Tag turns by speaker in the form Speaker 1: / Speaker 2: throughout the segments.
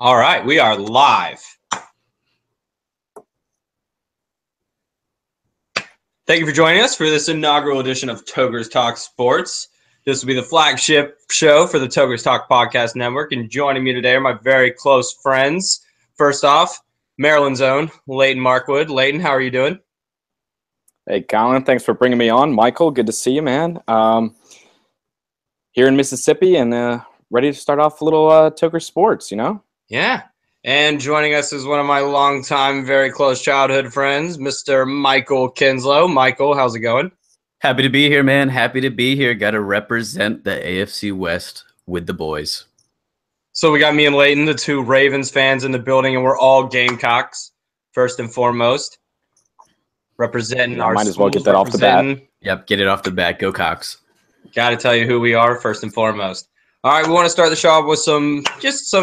Speaker 1: All right, we are live. Thank you for joining us for this inaugural edition of Tokers Talk Sports. This will be the flagship show for the Tokers Talk Podcast Network, and joining me today are my very close friends. First off, Maryland's own Leighton Markwood. Leighton, how are you doing?
Speaker 2: Hey, Colin, thanks for bringing me on. Michael, good to see you, man. Here in Mississippi and ready to start off a little Toker Sports,
Speaker 1: Yeah. And joining us is one of my longtime, very close childhood friends, Mr. Michael Kinslow. Michael, how's it going?
Speaker 3: Happy to be here, man. Happy to be here. Got to represent the AFC West with the boys.
Speaker 1: So we got me and Leighton, the two Ravens fans in the building, and we're all Gamecocks, first and foremost. Representing our
Speaker 2: might as well get that off the bat.
Speaker 3: Yep, get it off the bat. Go Cox.
Speaker 1: Got to tell you who we are first and foremost. All right, we want to start the show off with some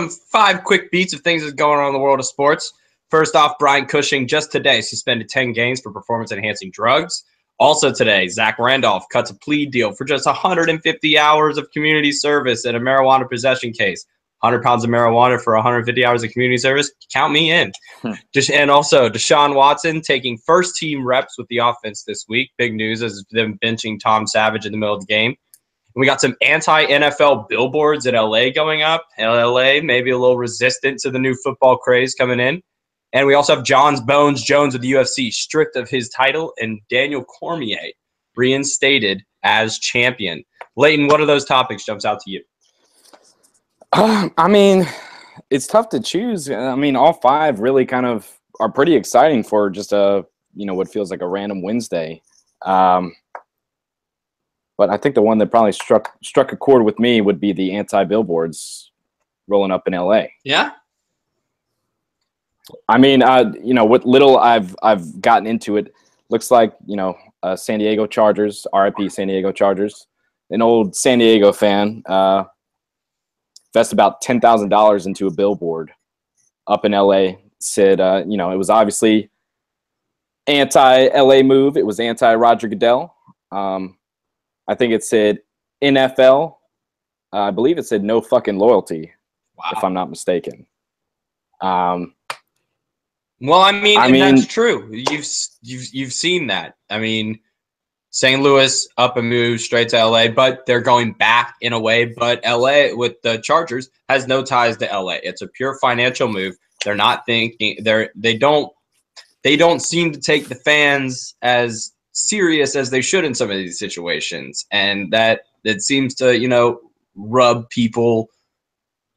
Speaker 1: 5 quick beats of things that's going on in the world of sports. First off, Brian Cushing just today suspended 10 games for performance-enhancing drugs. Also today, Zach Randolph cuts a plea deal for just 150 hours of community service in a marijuana possession case. 100 pounds of marijuana for 150 hours of community service. Count me in. And also, Deshaun Watson taking first-team reps with the offense this week. Big news as them benching Tom Savage in the middle of the game. And we got some anti-NFL billboards in L.A. going up. L.A. maybe a little resistant to the new football craze coming in. And we also have John Bones Jones of the UFC stripped of his title and Daniel Cormier reinstated as champion. Leighton, what of those topics jumps out to you?
Speaker 2: I mean, it's tough to choose. I mean, all 5 really kind of are pretty exciting for just what feels like a random Wednesday. But I think the one that probably struck a chord with me would be the anti-billboards rolling up in LA.
Speaker 1: Yeah.
Speaker 2: I mean, what little I've gotten into it, looks like, San Diego Chargers, RIP San Diego Chargers, an old San Diego fan, invest about $10,000 into a billboard up in LA. Said, it was obviously anti-LA move. It was anti-Roger Goodell. I think it said NFL. I believe it said no fucking loyalty, if I'm not mistaken.
Speaker 1: Well, I mean, that's true. You've seen that. I mean, St. Louis up and move straight to LA, but they're going back in a way. But LA with the Chargers has no ties to LA. It's a pure financial move. They're not thinking they don't seem to take the fans as serious as they should in some of these situations, and that it seems to rub people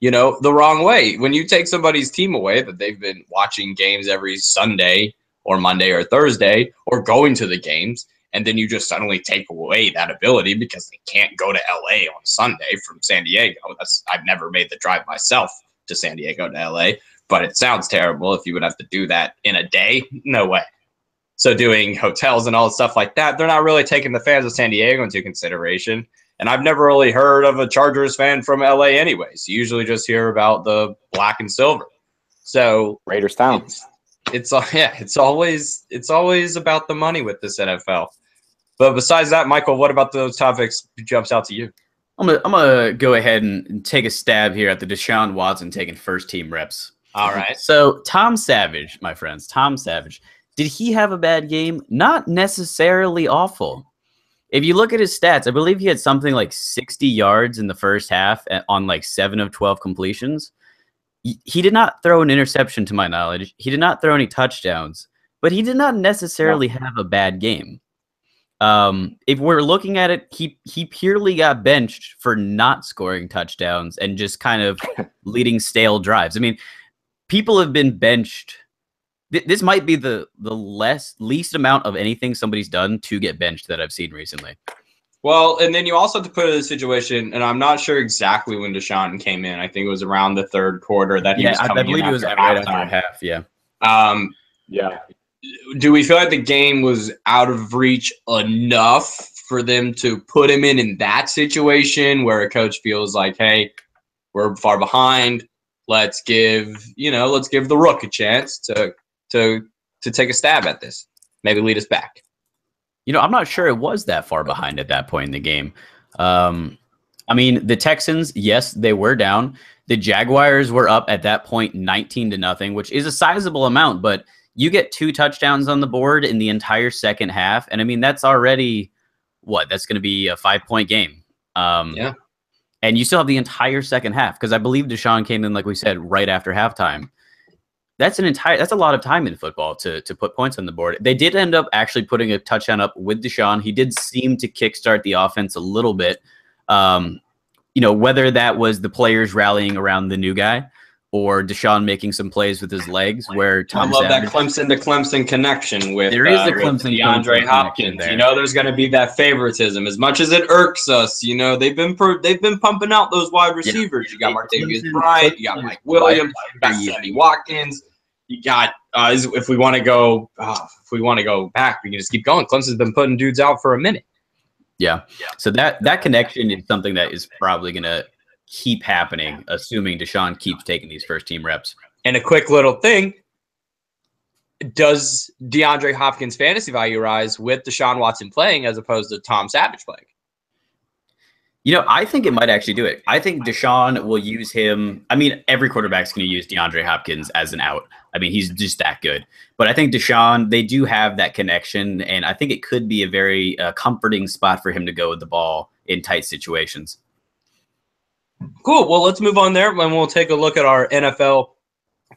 Speaker 1: the wrong way. When you take somebody's team away that they've been watching games every Sunday or Monday or Thursday or going to the games, and then you just suddenly take away that ability because they can't go to LA on Sunday from San Diego. I've never made the drive myself to San Diego to LA, but it sounds terrible if you would have to do that in a day. No way. So doing hotels and all stuff like that, they're not really taking the fans of San Diego into consideration. And I've never really heard of a Chargers fan from LA anyways. You usually just hear about the black and silver. So
Speaker 2: Raiders town.
Speaker 1: It's always about the money with this NFL. But besides that, Michael, what about those topics jumps out to you?
Speaker 3: I'm gonna go ahead and take a stab here at the Deshaun Watson taking first team reps.
Speaker 1: All right.
Speaker 3: So Tom Savage, my friends, Tom Savage. Did he have a bad game? Not necessarily awful. If you look at his stats, I believe he had something like 60 yards in the first half on like 7 of 12 completions. He did not throw an interception to my knowledge. He did not throw any touchdowns, but he did not necessarily have a bad game. If we're looking at it, he purely got benched for not scoring touchdowns and just kind of leading stale drives. I mean, people have been benched. This might be the least amount of anything somebody's done to get benched that I've seen recently.
Speaker 1: Well, and then you also have to put it in a situation, and I'm not sure exactly when Deshaun came in. I think it was around the third quarter that he was coming in.
Speaker 3: I believe he was right after half, yeah.
Speaker 2: Yeah.
Speaker 1: Do we feel like the game was out of reach enough for them to put him in that situation where a coach feels like, hey, we're far behind. Let's give the Rook a chance to take a stab at this. Maybe lead us back.
Speaker 3: I'm not sure it was that far behind at that point in the game. I mean, the Texans, yes, they were down. The Jaguars were up at that point 19-0, which is a sizable amount, but you get 2 touchdowns on the board in the entire second half. And I mean, that's already that's going to be a 5-point game.
Speaker 1: Yeah.
Speaker 3: And you still have the entire second half because I believe Deshaun came in, like we said, right after halftime. That's a lot of time in football to put points on the board. They did end up actually putting a touchdown up with Deshaun. He did seem to kickstart the offense a little bit. Whether that was the players rallying around the new guy or Deshaun making some plays with his legs where Tom
Speaker 1: I love
Speaker 3: Savage,
Speaker 1: that Clemson to Clemson connection with,
Speaker 3: there is a Clemson
Speaker 1: DeAndre Hopkins.
Speaker 3: there.
Speaker 1: There's going to be that favoritism. As much as it irks us, they've been pumping out those wide receivers. You got Martavius Bryant, you got Mike Williams, you got Sammy Watkins. You got if we want to go back, we can just keep going. Clemson's been putting dudes out for a minute.
Speaker 3: Yeah. So that connection is something that is probably going to keep happening, assuming Deshaun keeps taking these first team reps.
Speaker 1: And a quick little thing, does DeAndre Hopkins' fantasy value rise with Deshaun Watson playing as opposed to Tom Savage playing?
Speaker 3: I think it might actually do it. I think Deshaun will use him. I mean, every quarterback's going to use DeAndre Hopkins as an out. I mean, he's just that good. But I think Deshaun, they do have that connection, and I think it could be a very comforting spot for him to go with the ball in tight situations.
Speaker 1: Cool. Well, let's move on there, and we'll take a look at our NFL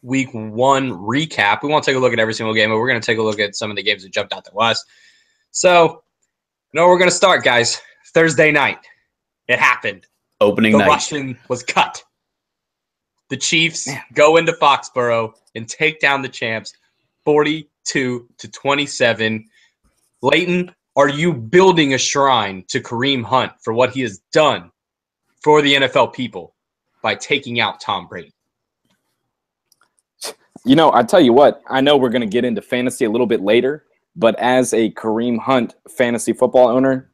Speaker 1: Week 1 recap. We won't take a look at every single game, but we're going to take a look at some of the games that jumped out to us. So, we're going to start, guys. Thursday night. It happened.
Speaker 3: Opening night.
Speaker 1: The Russian was cut. The Chiefs go into Foxborough and take down the champs 42-27. Leighton, are you building a shrine to Kareem Hunt for what he has done for the NFL people by taking out Tom Brady?
Speaker 2: I tell you what, I know we're going to get into fantasy a little bit later, but as a Kareem Hunt fantasy football owner,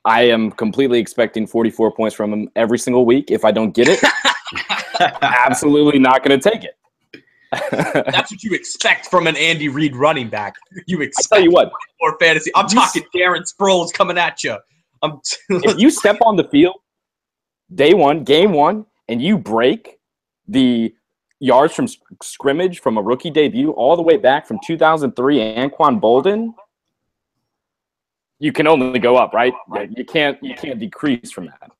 Speaker 2: I am completely expecting 44 points from him every single week. If I don't get it, absolutely not going to take it.
Speaker 1: That's what you expect from an Andy Reid running back. You expect
Speaker 2: I tell you what,
Speaker 1: more fantasy. I'm talking Darren Sproles coming at you.
Speaker 2: If you step on the field day one, game one, and you break the yards from scrimmage from a rookie debut all the way back from 2003, Anquan Bolden, you can only go up, right? You can't decrease from that.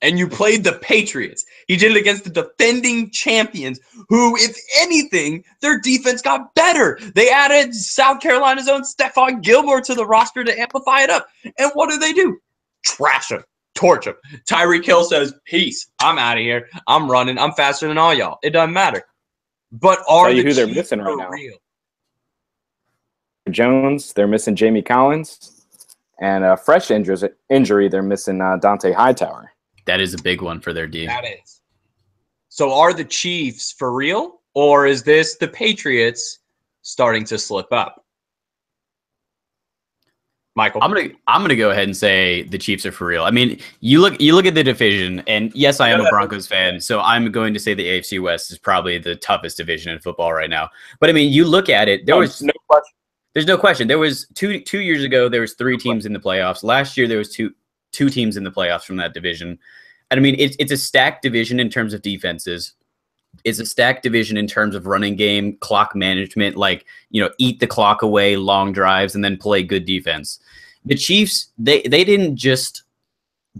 Speaker 1: And you played the Patriots. He did it against the defending champions who, if anything, their defense got better. They added South Carolina's own Stephon Gilmore to the roster to amplify it up. And what do? Trash him. Torch him. Tyreek Hill says, peace. I'm out of here. I'm running. I'm faster than all y'all. It doesn't matter. But are the
Speaker 2: who they're
Speaker 1: Chiefs
Speaker 2: missing right now?
Speaker 1: Real?
Speaker 2: Jones, they're missing Jamie Collins. And a fresh injury, they're missing Dante Hightower.
Speaker 3: That is a big one for their D.
Speaker 1: That is. So are the Chiefs for real? Or is this the Patriots starting to slip up? Michael?
Speaker 3: I'm gonna go ahead and say the Chiefs are for real. I mean, you look at the division, and yes, I am a Broncos fan, so I'm going to say the AFC West is probably the toughest division in football right now. But I mean, you look at it, there's no question. There was two years ago, there was 3 teams in the playoffs. Last year, there was two teams in the playoffs from that division. And I mean, it's a stacked division in terms of defenses. It's a stacked division in terms of running game, clock management, eat the clock away, long drives, and then play good defense. The Chiefs, they didn't just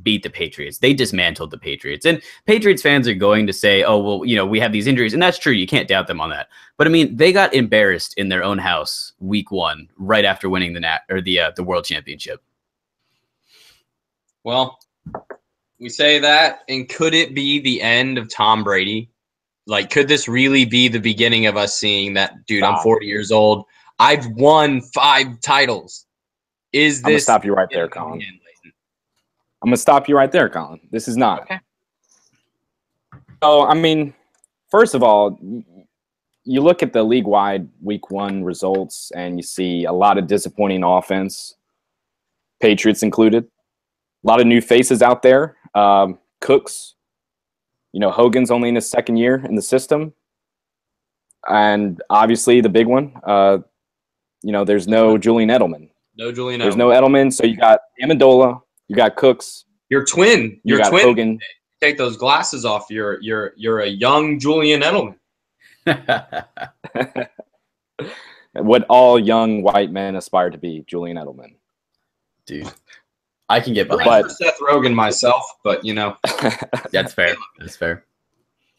Speaker 3: beat the Patriots. They dismantled the Patriots. And Patriots fans are going to say, oh, well, we have these injuries. And that's true. You can't doubt them on that. But I mean, they got embarrassed in their own house week 1, right after winning the World Championship.
Speaker 1: Well, we say that, and could it be the end of Tom Brady? Could this really be the beginning of us seeing that, dude, I'm 40 years old. I've won 5 titles. I'm going to
Speaker 2: stop you right there, Colin. I'm going to stop you right there, Colin. This is not.
Speaker 1: Okay.
Speaker 2: So, I mean, first of all, you look at the league-wide week 1 results, and you see a lot of disappointing offense, Patriots included. A lot of new faces out there. Cooks. Hogan's only in his 2nd year in the system. And obviously the big one, there's no Julian Edelman.
Speaker 1: No Julian Edelman.
Speaker 2: There's no Edelman, so you got Amendola, you got Cooks,
Speaker 1: Your twin.
Speaker 2: You
Speaker 1: Your
Speaker 2: got
Speaker 1: twin.
Speaker 2: Hogan.
Speaker 1: Take those glasses off. You're a young Julian Edelman.
Speaker 2: What all young white men aspire to be, Julian Edelman.
Speaker 3: Dude, I can get behind
Speaker 1: but Seth Rogen myself, but you know.
Speaker 3: That's fair. That's fair.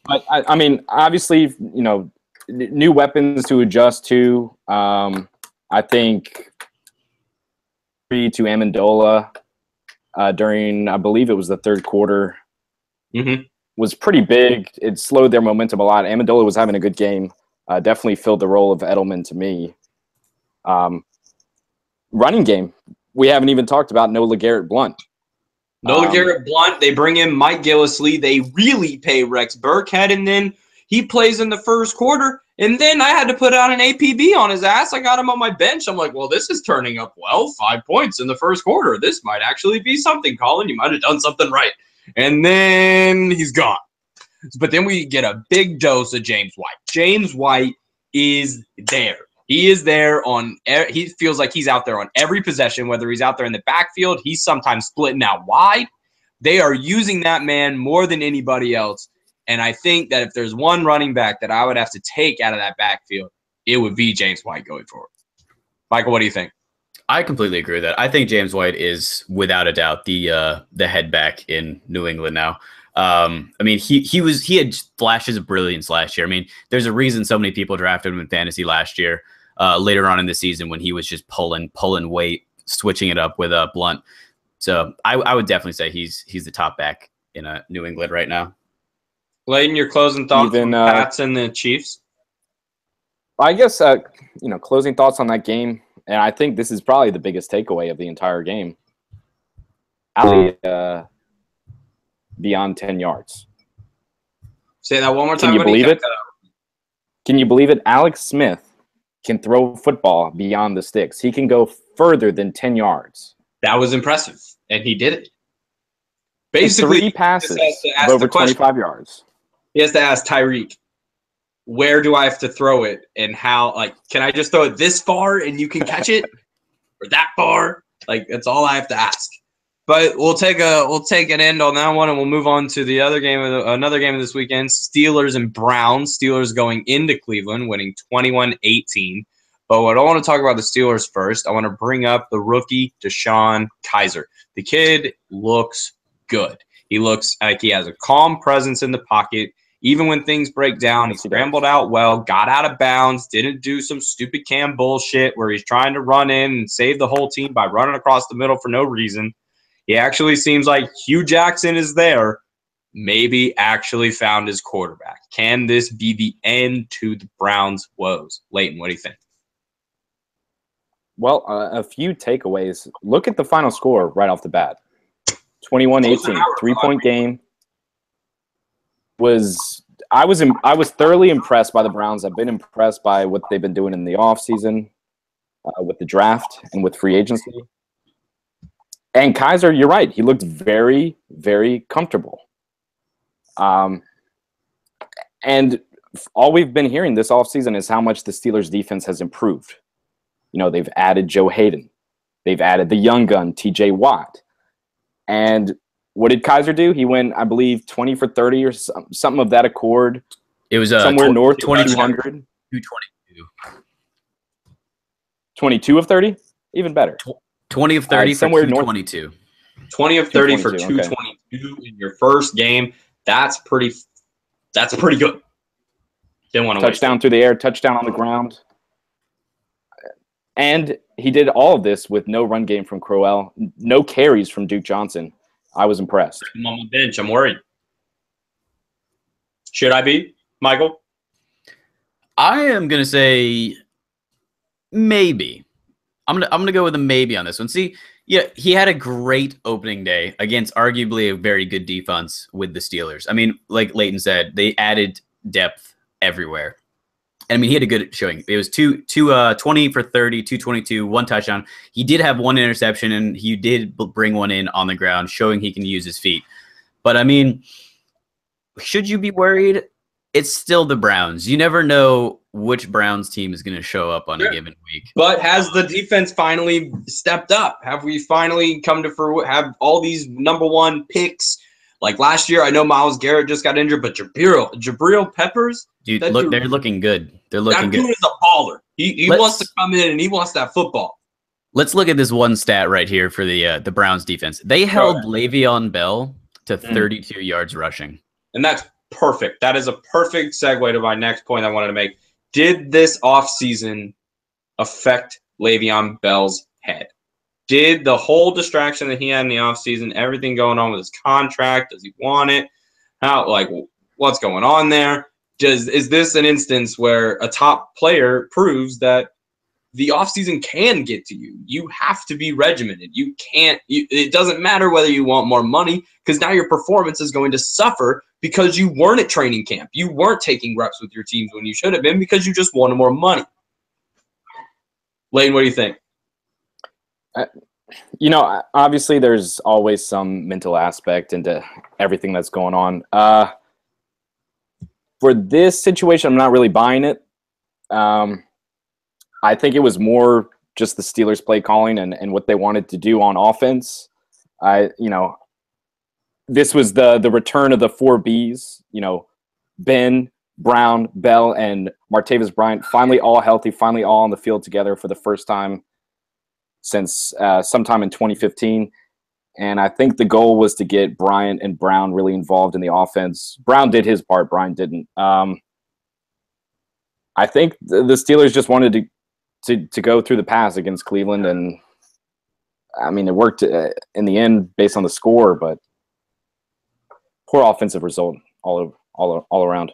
Speaker 2: But I mean, obviously, you know, new weapons to adjust to. I think to Amendola during, I believe it was the third quarter, was pretty big. It slowed their momentum a lot. Amendola was having a good game. Definitely filled the role of Edelman to me. Running game, we haven't even talked about no LeGarrette Blount.
Speaker 1: No LeGarrette Blount. They bring in Mike Gillislee. They really pay Rex Burkhead, and then he plays in the first quarter. And then I had to put out an APB on his ass. I got him on my bench. I'm like, well, this is turning up well. 5 points in the first quarter. This might actually be something, Colin. You might have done something right. And then he's gone. But then we get a big dose of James White. James White is there. He is there he feels like he's out there on every possession, whether he's out there in the backfield, he's sometimes splitting out wide. They are using that man more than anybody else. And I think that if there's one running back that I would have to take out of that backfield, it would be James White going forward. Michael, what do you think?
Speaker 3: I completely agree with that. I think James White is, without a doubt, the head back in New England now. I mean, he had flashes of brilliance last year. I mean, there's a reason so many people drafted him in fantasy last year. Later on in the season, when he was just pulling weight, switching it up with Blount. So I would definitely say he's the top back in New England right now.
Speaker 1: Layden, your closing thoughts on Pats and the Chiefs?
Speaker 2: I guess closing thoughts on that game, and I think this is probably the biggest takeaway of the entire game. Ali beyond 10 yards.
Speaker 1: Say that one more time.
Speaker 2: Can you believe it? Can you believe it? Alex Smith can throw football beyond the sticks. He can go further than 10 yards.
Speaker 1: That was impressive, and he did it. Basically,
Speaker 2: 3 passes of over 25 yards.
Speaker 1: He has to ask Tyreek, where do I have to throw it, and how? Like, can I just throw it this far and you can catch it, or that far? Like, that's all I have to ask. But we'll take an end on that one, and we'll move on to the other game another game of this weekend: Steelers and Browns. Steelers going into Cleveland, winning 21-18. But what I want to talk about the Steelers first, I want to bring up the rookie Deshaun Kaiser. The kid looks good. He looks like he has a calm presence in the pocket. Even when things break down, he scrambled out well, got out of bounds, didn't do some stupid Cam bullshit where he's trying to run in and save the whole team by running across the middle for no reason. He actually seems like Hugh Jackson is there, maybe actually found his quarterback. Can this be the end to the Browns' woes? Layton, what do you think?
Speaker 2: Well, a few takeaways. Look at the final score right off the bat. 21-18, 3-point game. I was thoroughly impressed by the Browns. I've been impressed by what they've been doing in the offseason with the draft and with free agency. And Kaiser, you're right. He looked very, very comfortable. And all we've been hearing this offseason is how much the Steelers' defense has improved. You know, they've added Joe Hayden. They've added the young gun, TJ Watt. And what did Kaiser do? He went, I believe, 20 for 30 or something of that accord.
Speaker 3: It was
Speaker 2: somewhere north of
Speaker 3: 200.
Speaker 2: 222. 22 of 30? Even better.
Speaker 3: 20 of 30 for 222.
Speaker 1: 20 of 30 for 222 in your first game. That's pretty good. Didn't want to
Speaker 2: touchdown through the air, touchdown on the ground. And he did all of this with no run game from Crowell, no carries from Duke Johnson. I was impressed.
Speaker 1: I'm on the bench. I'm worried. Should I be, Michael?
Speaker 3: I am gonna say maybe. I'm gonna go with a maybe on this one. See, yeah, he had a great opening day against arguably a very good defense with the Steelers. I mean, like Layton said, they added depth everywhere. And I mean, he had a good showing. It was 20 for 30, 222, 1 touchdown. He did have 1 interception, and he did bring 1 in on the ground, showing he can use his feet. But I mean, should you be worried? it's still the Browns. You never know which Browns team is going to show up on a given week.
Speaker 1: But has the defense finally stepped up? Have we finally come to have all these number one picks? Like last year, I know Myles Garrett just got injured, but Jabril Peppers,
Speaker 3: dude, they're looking good. They're looking good.
Speaker 1: That dude is a baller. He wants to come in and he wants that football.
Speaker 3: Let's look at this one stat right here for the Browns defense. They held Le'Veon Bell to 32 yards rushing. And
Speaker 1: that's perfect. That is a perfect segue to my next point I wanted to make. Did this offseason affect Le'Veon Bell's head? Did the whole distraction that he had in the offseason, everything going on with his contract, does he want it? What's going on there? Is this an instance where a top player proves that the offseason can get to you? You have to be regimented. You can't. It doesn't matter whether you want more money, because now your performance is going to suffer because you weren't at training camp. You weren't taking reps with your teams when you should have been because you just wanted more money. Lane, what do you think?
Speaker 2: Obviously there's always some mental aspect into everything that's going on. For this situation, I'm not really buying it. I think it was more just the Steelers play calling and what they wanted to do on offense. This was the return of the 4 Bs, Ben, Brown, Bell, and Martavis Bryant, finally all healthy, finally all on the field together for the first time since sometime in 2015. And I think the goal was to get Bryant and Brown really involved in the offense. Brown did his part, Bryant didn't. I think the Steelers just wanted to go through the pass against Cleveland, and I mean, it worked in the end based on the score, but poor offensive result all around.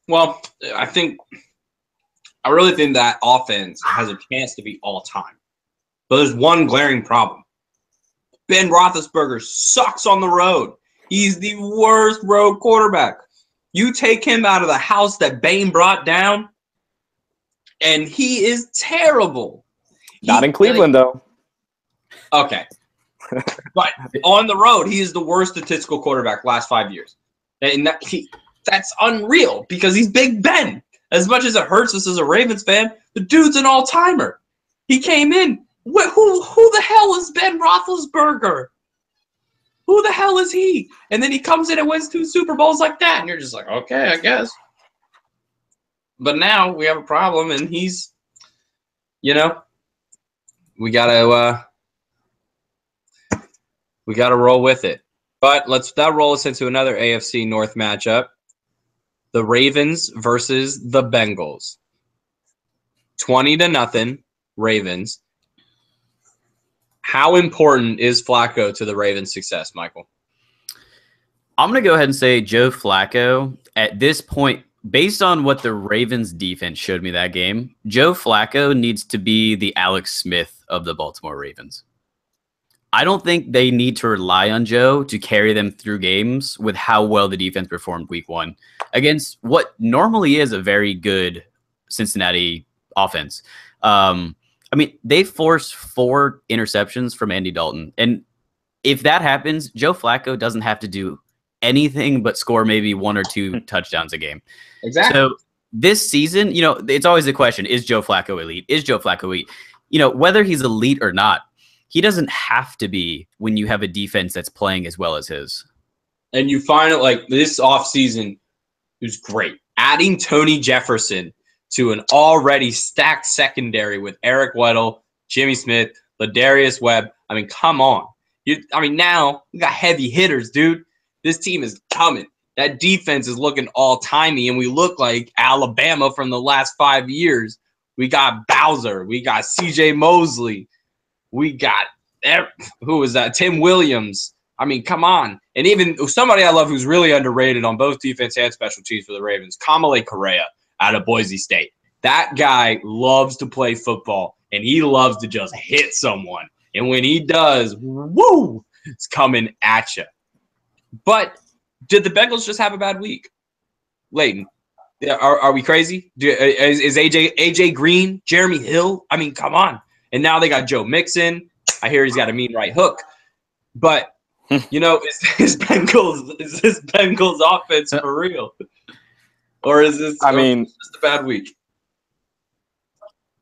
Speaker 1: Well, I really think that offense has a chance to be all-time. But there's one glaring problem. Ben Roethlisberger sucks on the road. He's the worst road quarterback. You take him out of the house that Bane brought down, and he is terrible.
Speaker 2: Not in Cleveland, though.
Speaker 1: Okay. But on the road, he is the worst statistical quarterback last 5 years. And that's unreal because he's Big Ben. As much as it hurts us as a Ravens fan, the dude's an all-timer. He came in. Who the hell is Ben Roethlisberger? Who the hell is he? And then he comes in and wins 2 Super Bowls like that. And you're just like, okay, I guess. But now we have a problem, and he's, we gotta roll with it. But that roll us into another AFC North matchup. The Ravens versus the Bengals. 20-0 Ravens. How important is Flacco to the Ravens' success, Michael?
Speaker 3: I'm going to go ahead and say Joe Flacco, at this point, based on what the Ravens' defense showed me that game, Joe Flacco needs to be the Alex Smith of the Baltimore Ravens. I don't think they need to rely on Joe to carry them through games with how well the defense performed week 1 against what normally is a very good Cincinnati offense. They forced 4 interceptions from Andy Dalton. And if that happens, Joe Flacco doesn't have to do anything but score maybe 1 or 2 touchdowns a game.
Speaker 1: Exactly.
Speaker 3: So this season, it's always a question, is Joe Flacco elite? Is Joe Flacco elite? Whether he's elite or not, he doesn't have to be when you have a defense that's playing as well as his.
Speaker 1: And you find it this offseason was great. Adding Tony Jefferson to an already stacked secondary with Eric Weddle, Jimmy Smith, Ladarius Webb. I mean, come on. Now we got heavy hitters, dude. This team is coming. That defense is looking all-timey, and we look like Alabama from the last 5 years. We got Bowser. We got C.J. Mosley. We got who was that? Tim Williams. I mean, come on. And even somebody I love who's really underrated on both defense and special teams for the Ravens, Kamale Correa out of Boise State. That guy loves to play football, and he loves to just hit someone. And when he does, woo, it's coming at you. But did the Bengals just have a bad week? Leighton, are we crazy? Is AJ Green, Jeremy Hill? I mean, come on. And now they got Joe Mixon. I hear he's got a mean right hook. But, is this Bengals offense for real? Or is this just a bad week?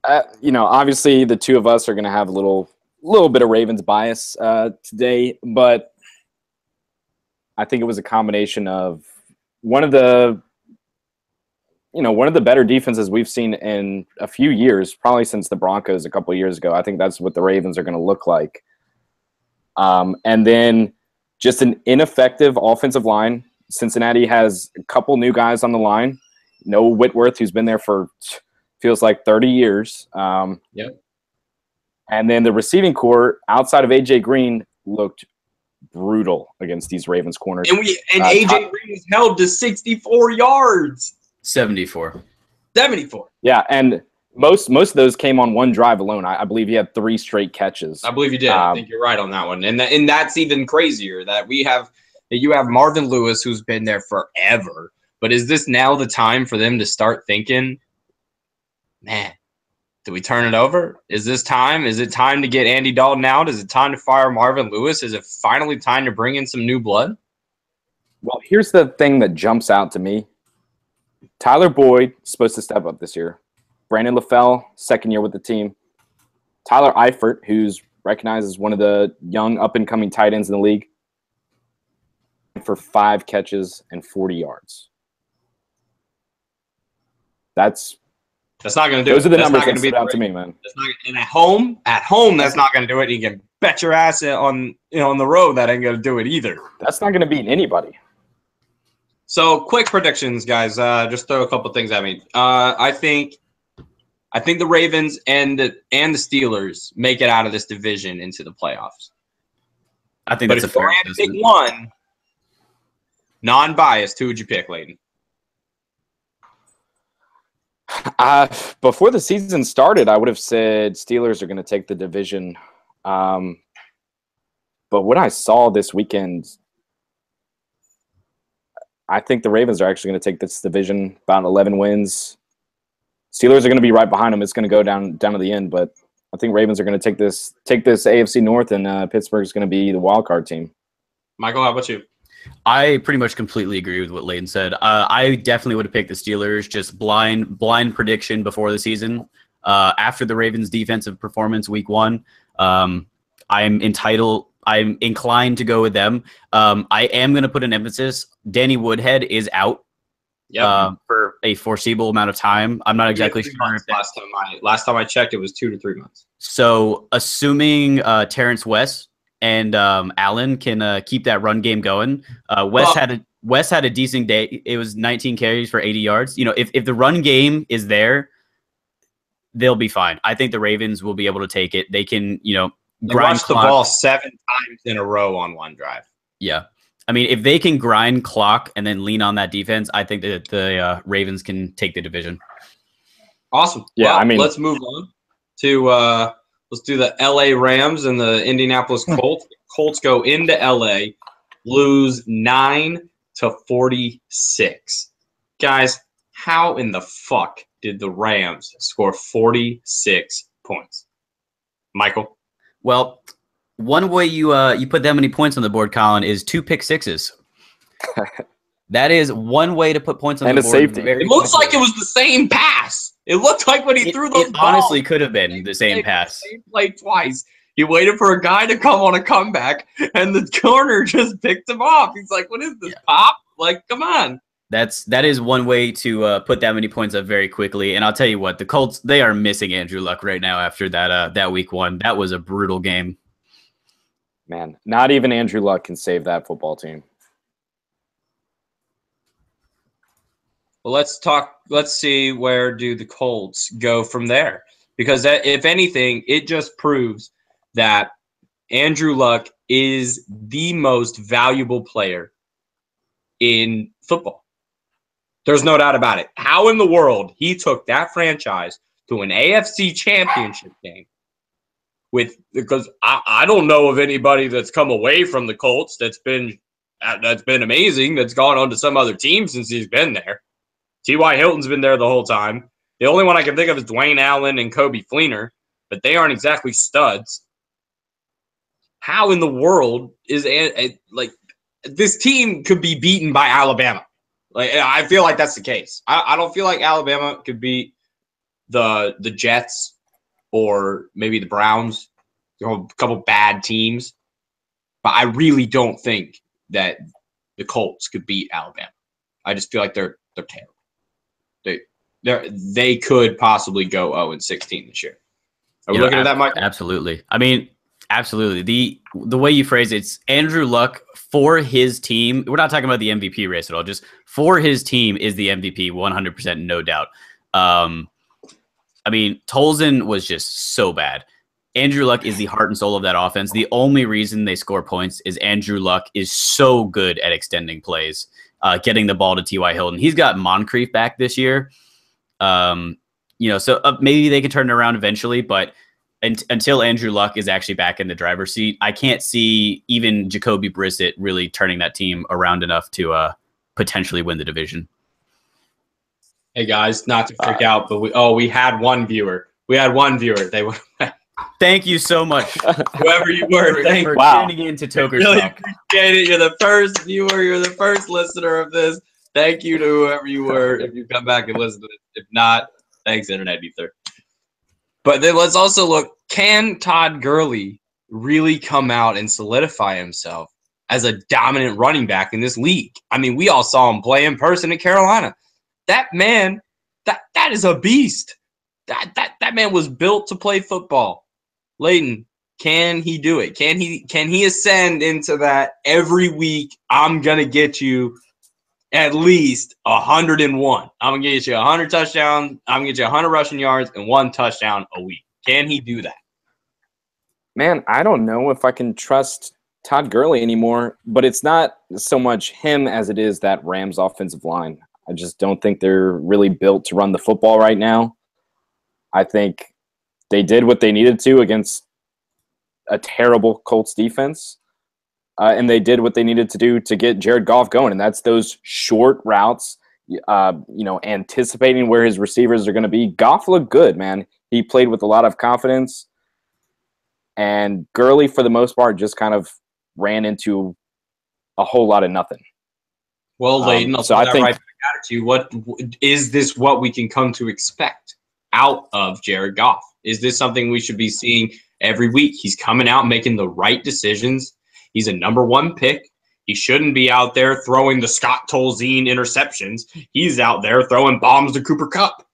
Speaker 2: Obviously the two of us are going to have a little bit of Ravens bias today, but I think it was a combination of one of the better defenses we've seen in a few years, probably since the Broncos a couple of years ago. I think that's what the Ravens are going to look like. And then just an ineffective offensive line. Cincinnati has a couple new guys on the line. No Whitworth, who's been there for feels like 30 years.
Speaker 1: Yep.
Speaker 2: And then the receiving core outside of A.J. Green looked brutal against these Ravens corners.
Speaker 1: And A.J. Green was held to 64 yards.
Speaker 3: 74.
Speaker 2: Yeah, and most of those came on one drive alone. I believe he had 3 straight catches.
Speaker 1: I believe you did. I think you're right on that one. And that's even crazier that you have Marvin Lewis, who's been there forever. But is this now the time for them to start thinking, man, do we turn it over? Is this time? Is it time to get Andy Dalton out? Is it time to fire Marvin Lewis? Is it finally time to bring in some new blood?
Speaker 2: Well, here's the thing that jumps out to me. Tyler Boyd is supposed to step up this year. Brandon LaFell, second year with the team. Tyler Eifert, who's recognized as one of the young up-and-coming tight ends in the league, for 5 catches and 40 yards. That's not going to do it. Those are the numbers that stood out to me, man.
Speaker 1: And at home, that's not going to do it. You can bet your ass on the road that ain't going to do it either.
Speaker 2: That's not going to beat anybody.
Speaker 1: So, quick predictions, guys. Just throw a couple things at me. I think the Ravens and the Steelers make it out of this division into the playoffs.
Speaker 3: I think that's a fair
Speaker 1: assessment. But if I had to pick one, non-biased, who would you pick, Layden?
Speaker 2: Before the season started, I would have said Steelers are going to take the division. But what I saw this weekend, I think the Ravens are actually going to take this division, about 11 wins. Steelers are going to be right behind them. It's going to go down to the end, but I think Ravens are going to take this AFC North, and Pittsburgh is going to be the wild card team.
Speaker 1: Michael, how about you?
Speaker 3: I pretty much completely agree with what Layden said. I definitely would have picked the Steelers, just blind prediction before the season. After the Ravens' defensive performance week 1, I'm inclined to go with them. I am going to put an emphasis. Danny Woodhead is out for a foreseeable amount of time. I'm not exactly sure.
Speaker 1: Last time I checked, it was 2 to 3 months.
Speaker 3: So assuming Terrence West and Allen can keep that run game going. West had a decent day. It was 19 carries for 80 yards. If the run game is there, they'll be fine. I think the Ravens will be able to take it. They can,
Speaker 1: grind the ball 7 times in a row on one drive.
Speaker 3: Yeah. I mean, if they can grind clock and then lean on that defense, I think that the Ravens can take the division.
Speaker 1: Awesome. Yeah, let's move on to let's do the LA Rams and the Indianapolis Colts. The Colts go into LA, lose 9-46. Guys, how in the fuck did the Rams score 46 points? Michael?
Speaker 3: Well, one way you put that many points on the board, Colin, is 2 pick sixes. That is one way to put points on the board.
Speaker 2: And a safety.
Speaker 1: It looks like it was the same pass. It looked like when he threw those balls.
Speaker 3: It honestly could have been the same pass.
Speaker 1: He played twice. He waited for a guy to come on a comeback, and the corner just picked him off. He's like, what is this, Pop? Like, come on.
Speaker 3: That is one way to put that many points up very quickly. And I'll tell you what, the Colts, they are missing Andrew Luck right now after that week 1. That was a brutal game.
Speaker 2: Man, not even Andrew Luck can save that football team.
Speaker 1: Well, let's see where do the Colts go from there. Because if anything, it just proves that Andrew Luck is the most valuable player in football. There's no doubt about it. How in the world he took that franchise to an AFC championship game because I don't know of anybody that's come away from the Colts that's been amazing, that's gone on to some other team since he's been there. T.Y. Hilton's been there the whole time. The only one I can think of is Dwayne Allen and Kobe Fleener, but they aren't exactly studs. How in the world is this team could be beaten by Alabama? Like, I feel like that's the case. I don't feel like Alabama could beat the Jets or maybe the Browns, a couple bad teams. But I really don't think that the Colts could beat Alabama. I just feel like they're terrible. They could possibly go 0-16 this year. Are we looking at that, Mike?
Speaker 3: Absolutely. I mean, absolutely. The way you phrase it's Andrew Luck for his team. We're not talking about the MVP race at all. Just for his team is the MVP, 100%, no doubt. I mean, Tolzien was just so bad. Andrew Luck is the heart and soul of that offense. The only reason they score points is Andrew Luck is so good at extending plays, getting the ball to T.Y. Hilton. He's got Moncrief back this year. So maybe they can turn it around eventually, but until Andrew Luck is actually back in the driver's seat, I can't see even Jacoby Brissett really turning that team around enough to potentially win the division.
Speaker 1: Hey guys, not to freak out, but we had one viewer. They were.
Speaker 3: Thank you so much,
Speaker 1: whoever you were.
Speaker 3: Thank you for tuning in to Tokers
Speaker 1: really
Speaker 3: Talk.
Speaker 1: Appreciate it. You're the first viewer. You're the first listener of this. Thank you to whoever you were. If you come back and listen to it, if not, thanks, Internet Ether. But then let's also look. Can Todd Gurley really come out and solidify himself as a dominant running back in this league? I mean, we all saw him play in person at Carolina. That man, that is a beast. That man was built to play football. Leighton, can he do it? Can he ascend into that every week? I'm gonna get you at least 101. I'm gonna get you 100 touchdowns. I'm gonna get you 100 rushing yards and 1 touchdown a week. Can he do that?
Speaker 2: Man, I don't know if I can trust Todd Gurley anymore, but it's not so much him as it is that Rams offensive line. I just don't think they're really built to run the football right now. I think they did what they needed to against a terrible Colts defense, and they did what they needed to do to get Jared Goff going, and that's those short routes, anticipating where his receivers are going to be. Goff looked good, man. He played with a lot of confidence, and Gurley, for the most part, just kind of ran into a whole lot of nothing.
Speaker 1: Well, Leighton, I'll throw that right back at you. What is this? What we can come to expect out of Jared Goff? Is this something we should be seeing every week? He's coming out making the right decisions. He's a number 1 pick. He shouldn't be out there throwing the Scott Tolzien interceptions. He's out there throwing bombs to Cooper Kupp.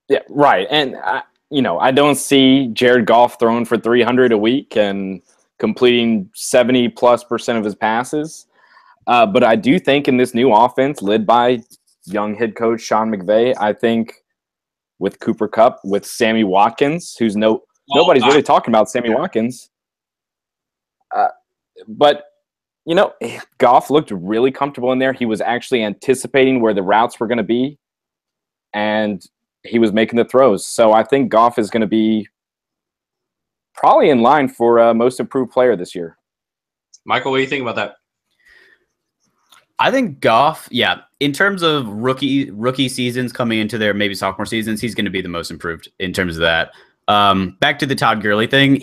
Speaker 2: Yeah, right. And I don't see Jared Goff throwing for 300 a week and completing 70+% of his passes. But I do think in this new offense led by young head coach Sean McVay, I think with Cooper Kupp, with Sammy Watkins, who's nobody's really talking about Sammy Watkins. But Goff looked really comfortable in there. He was actually anticipating where the routes were going to be, and he was making the throws. So I think Goff is going to be probably in line for most improved player this year.
Speaker 1: Michael, what do you think about that?
Speaker 3: I think Goff, in terms of rookie seasons coming into their maybe sophomore seasons, he's going to be the most improved in terms of that. Back to the Todd Gurley thing,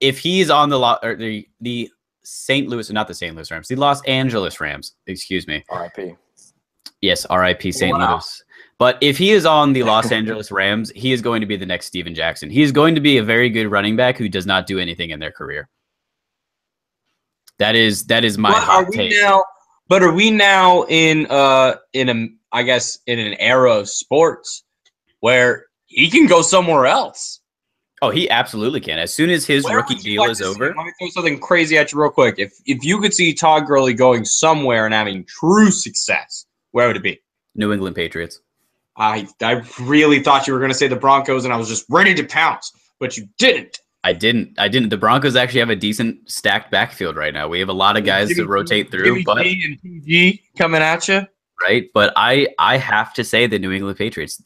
Speaker 3: if he's on the St. Louis, not the St. Louis Rams, the Los Angeles Rams, excuse me.
Speaker 2: R.I.P.
Speaker 3: Yes, R.I.P. St. Louis. But if he is on the Los Angeles Rams, he is going to be the next Steven Jackson. He is going to be a very good running back who does not do anything in their career. That is my hot take.
Speaker 1: But are we now in an era of sports where he can go somewhere else?
Speaker 3: Oh, he absolutely can. As soon as his rookie deal is over.
Speaker 1: Let me throw something crazy at you real quick. If you could see Todd Gurley going somewhere and having true success, where would it be?
Speaker 3: New England Patriots.
Speaker 1: I really thought you were going to say the Broncos, and I was just ready to pounce, but you didn't.
Speaker 3: I didn't. The Broncos actually have a decent stacked backfield right now. We have a lot of guys to rotate through. But
Speaker 1: and PG coming at you.
Speaker 3: Right, but I have to say the New England Patriots.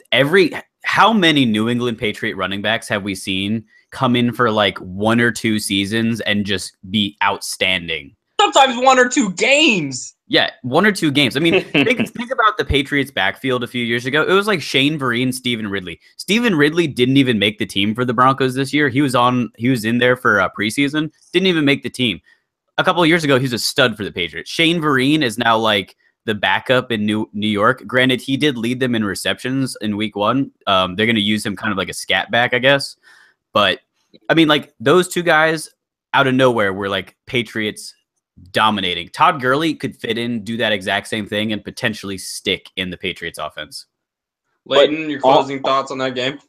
Speaker 3: How many New England Patriot running backs have we seen come in for like 1 or 2 seasons and just be outstanding?
Speaker 1: Sometimes 1 or 2 games.
Speaker 3: Yeah, 1 or 2 games. I mean, think about the Patriots backfield a few years ago. It was like Shane Vereen, Stephen Ridley. Stephen Ridley didn't even make the team for the Broncos this year. He was in there for preseason. Didn't even make the team. A couple of years ago, he was a stud for the Patriots. Shane Vereen is now like the backup in New York. Granted, he did lead them in receptions in week 1. They're going to use him kind of like a scat back, I guess. But, I mean, like, those two guys out of nowhere were, like, Patriots dominating. Todd Gurley could fit in, do that exact same thing, and potentially stick in the Patriots offense.
Speaker 1: Leighton, your closing thoughts on that game?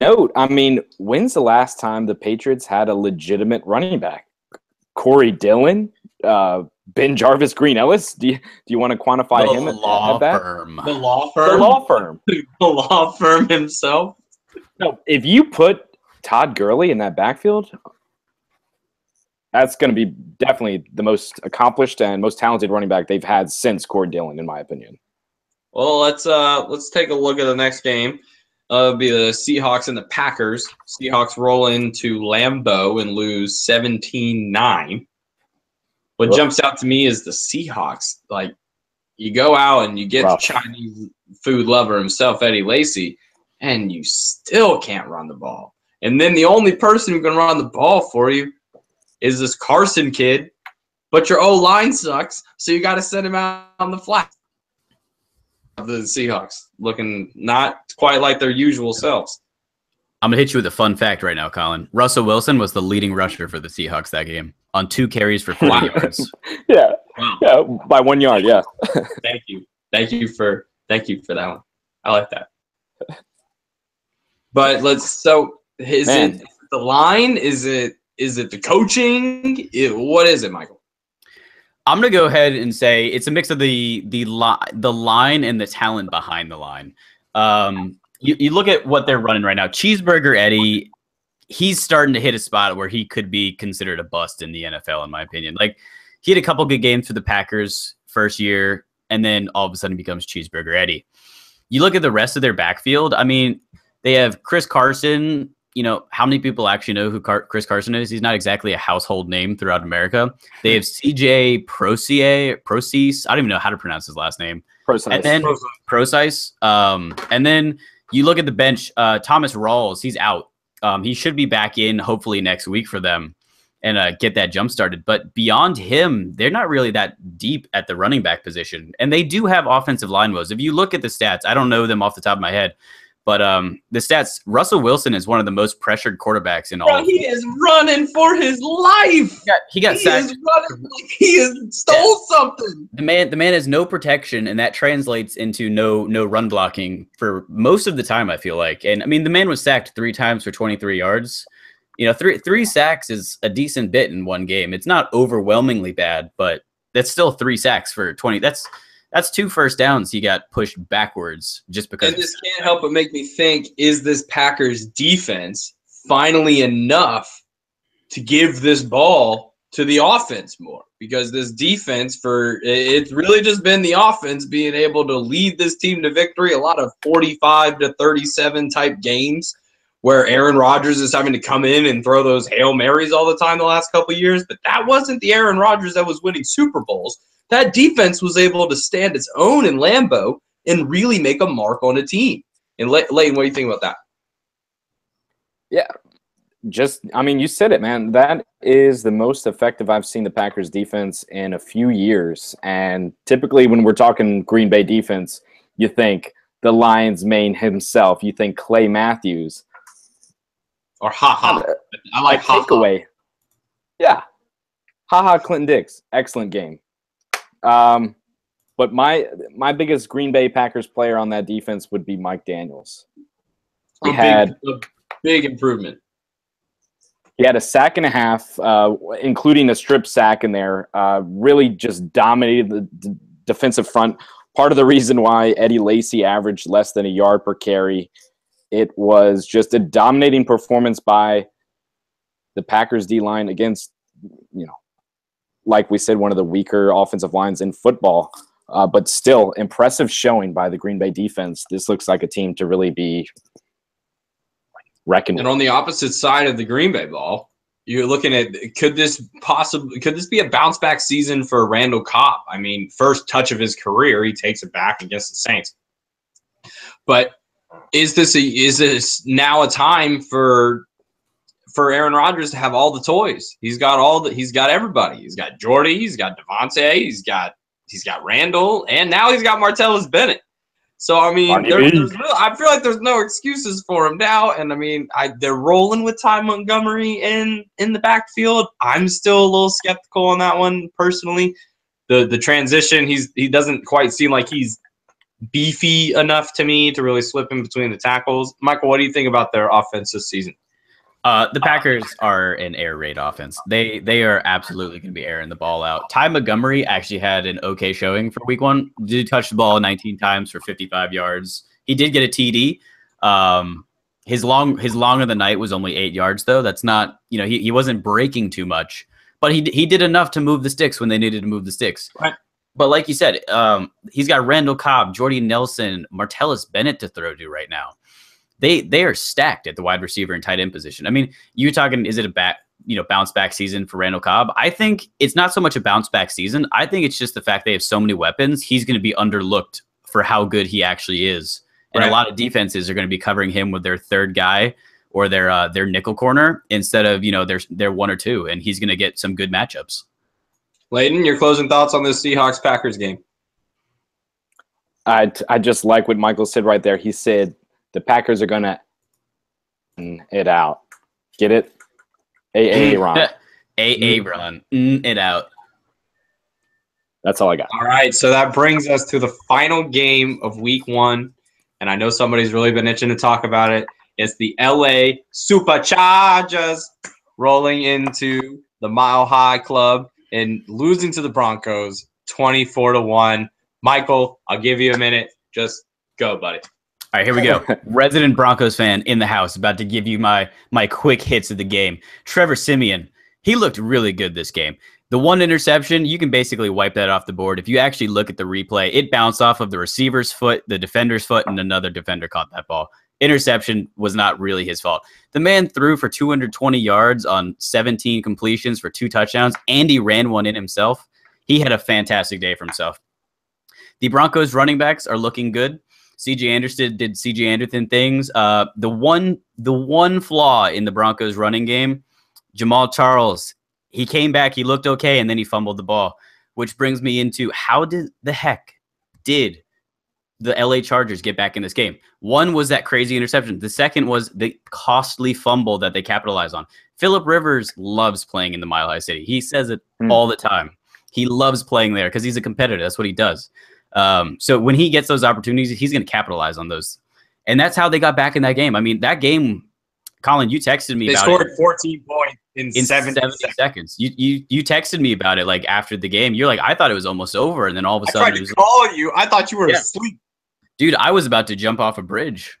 Speaker 2: No, I mean, when's the last time the Patriots had a legitimate running back? Corey Dillon? Ben Jarvis, Green Ellis? Do you want to quantify him at that?
Speaker 1: The law firm.
Speaker 2: The law firm.
Speaker 1: The law firm himself.
Speaker 2: No, if you put Todd Gurley in that backfield, that's going to be definitely the most accomplished and most talented running back they've had since Corey Dillon, in my opinion.
Speaker 1: Well, let's take a look at the next game. It'll be the Seahawks and the Packers. Seahawks roll into Lambeau and lose 17-9. What jumps out to me is the Seahawks. Like, you go out and you get the Chinese food lover himself, Eddie Lacy, and you still can't run the ball. And then the only person who can run the ball for you is this Carson kid, but your O-line sucks, so you got to send him out on the flat. The Seahawks looking not quite like their usual selves.
Speaker 3: I'm going to hit you with a fun fact right now, Colin. Russell Wilson was the leading rusher for the Seahawks that game on 2 carries for 40 yards.
Speaker 2: Yeah. Wow. Yeah, by 1 yard, yeah.
Speaker 1: Thank you. Thank you for that one. I like that. But is it the line? Is it the coaching? What is it, Michael?
Speaker 3: I'm going to go ahead and say it's a mix of the line and the talent behind the line. You look at what they're running right now. Cheeseburger Eddie, he's starting to hit a spot where he could be considered a bust in the NFL, in my opinion. Like, he had a couple good games for the Packers first year, and then all of a sudden becomes Cheeseburger Eddie. You look at the rest of their backfield. I mean, they have Chris Carson. You know, how many people actually know who Chris Carson is? He's not exactly a household name throughout America. They have CJ Procease. I don't even know how to pronounce his last name. Procise. And then you look at the bench, Thomas Rawls, he's out. He should be back in hopefully next week for them and get that jump started. But beyond him, they're not really that deep at the running back position. And they do have offensive line woes. If you look at the stats, I don't know them off the top of my head, but the stats, Russell Wilson is one of the most pressured quarterbacks in all.
Speaker 1: He is running for his life.
Speaker 3: He got sacked.
Speaker 1: Is running like he stole something.
Speaker 3: The man has no protection, and that translates into no run blocking for most of the time, I feel like. And I mean, the man was sacked 3 times for 23 yards. You know, three sacks is a decent bit in one game. It's not overwhelmingly bad, but that's still 3 sacks for 20. That's 2 first downs he got pushed backwards just because.
Speaker 1: And this can't help but make me think, is this Packers defense finally enough to give this ball to the offense more? Because this defense, it's really just been the offense being able to lead this team to victory. A lot of 45-37 type games where Aaron Rodgers is having to come in and throw those Hail Marys all the time the last couple of years. But that wasn't the Aaron Rodgers that was winning Super Bowls. That defense was able to stand its own in Lambeau and really make a mark on a team. And Leighton, what do you think about that?
Speaker 2: Yeah, you said it, man. That is the most effective I've seen the Packers defense in a few years. And typically when we're talking Green Bay defense, you think the Lions main himself. You think Clay Matthews.
Speaker 1: Or Ha-Ha. I like Ha-Ha.
Speaker 2: Takeaway. Yeah. Ha-Ha Clinton Dix. Excellent game. But my biggest Green Bay Packers player on that defense would be Mike Daniels.
Speaker 1: A big improvement.
Speaker 2: He had a sack and a half, including a strip sack in there. Really just dominated the defensive front. Part of the reason why Eddie Lacy averaged less than a yard per carry, it was just a dominating performance by the Packers D-line against, like we said, one of the weaker offensive lines in football. But still, impressive showing by the Green Bay defense. This looks like a team to really be reckoned with.
Speaker 1: And on the opposite side of the Green Bay ball, you're looking at, could this be a bounce back season for Randall Cobb? I mean, first touch of his career, he takes it back against the Saints. But is this now a time for Aaron Rodgers to have all the toys? He's got everybody. He's got Jordy. He's got Devontae. He's got he's got Randall, and now he's got Martellus Bennett. So, I mean, I feel like there's no excuses for him now. And, I mean, they're rolling with Ty Montgomery in the backfield. I'm still a little skeptical on that one personally. The transition, he doesn't quite seem like he's beefy enough to me to really slip in between the tackles. Michael, what do you think about their offense this season?
Speaker 3: The Packers are an air raid offense. They are absolutely going to be airing the ball out. Ty Montgomery actually had an okay showing for week 1. Did touch the ball 19 times for 55 yards. He did get a TD. His long of the night was only 8 yards, though. That's not, he wasn't breaking too much, but he did enough to move the sticks when they needed to move the sticks.
Speaker 1: Right.
Speaker 3: But like you said, he's got Randall Cobb, Jordy Nelson, Martellus Bennett to throw to right now. They are stacked at the wide receiver and tight end position. I mean, you're talking, is it a bounce back season for Randall Cobb? I think it's not so much a bounce back season. I think it's just the fact they have so many weapons. He's going to be underlooked for how good he actually is. And a lot of defenses are going to be covering him with their third guy or their nickel corner instead of, their one or two. And he's going to get some good matchups.
Speaker 1: Layden, your closing thoughts on this Seahawks-Packers game?
Speaker 2: I just like what Michael said right there. He said the Packers are going to it out. Get it? AA run.
Speaker 3: AA run. It out.
Speaker 2: That's all I got.
Speaker 1: All right, so that brings us to the final game of week 1. And I know somebody's really been itching to talk about it. It's the LA Superchargers rolling into the Mile High Club and losing to the Broncos 24-1. Michael, I'll give you a minute. Just go, buddy.
Speaker 3: All right, here we go. Resident Broncos fan in the house, about to give you my quick hits of the game. Trevor Siemian, he looked really good this game. The one interception, you can basically wipe that off the board. If you actually look at the replay, it bounced off of the receiver's foot, the defender's foot, and another defender caught that ball. Interception was not really his fault. The man threw for 220 yards on 17 completions for 2 touchdowns, and he ran one in himself. He had a fantastic day for himself. The Broncos running backs are looking good. C.J. Anderson did C.J. Anderson things. The one flaw in the Broncos running game, Jamal Charles, he came back, he looked okay, and then he fumbled the ball, which brings me into how did the LA Chargers get back in this game? One was that crazy interception. The second was the costly fumble that they capitalized on. Phillip Rivers loves playing in the Mile High City. He says it all the time. He loves playing there because he's a competitor. That's what he does. So when he gets those opportunities, he's going to capitalize on those. And that's how they got back in that game. I mean, that game, Colin, you texted me about it.
Speaker 1: They scored 14 points in 70
Speaker 3: seconds. You texted me about it like after the game. You're like, I thought it was almost over. And then all of a sudden,
Speaker 1: I tried to call you. I thought you were asleep.
Speaker 3: Dude, I was about to jump off a bridge.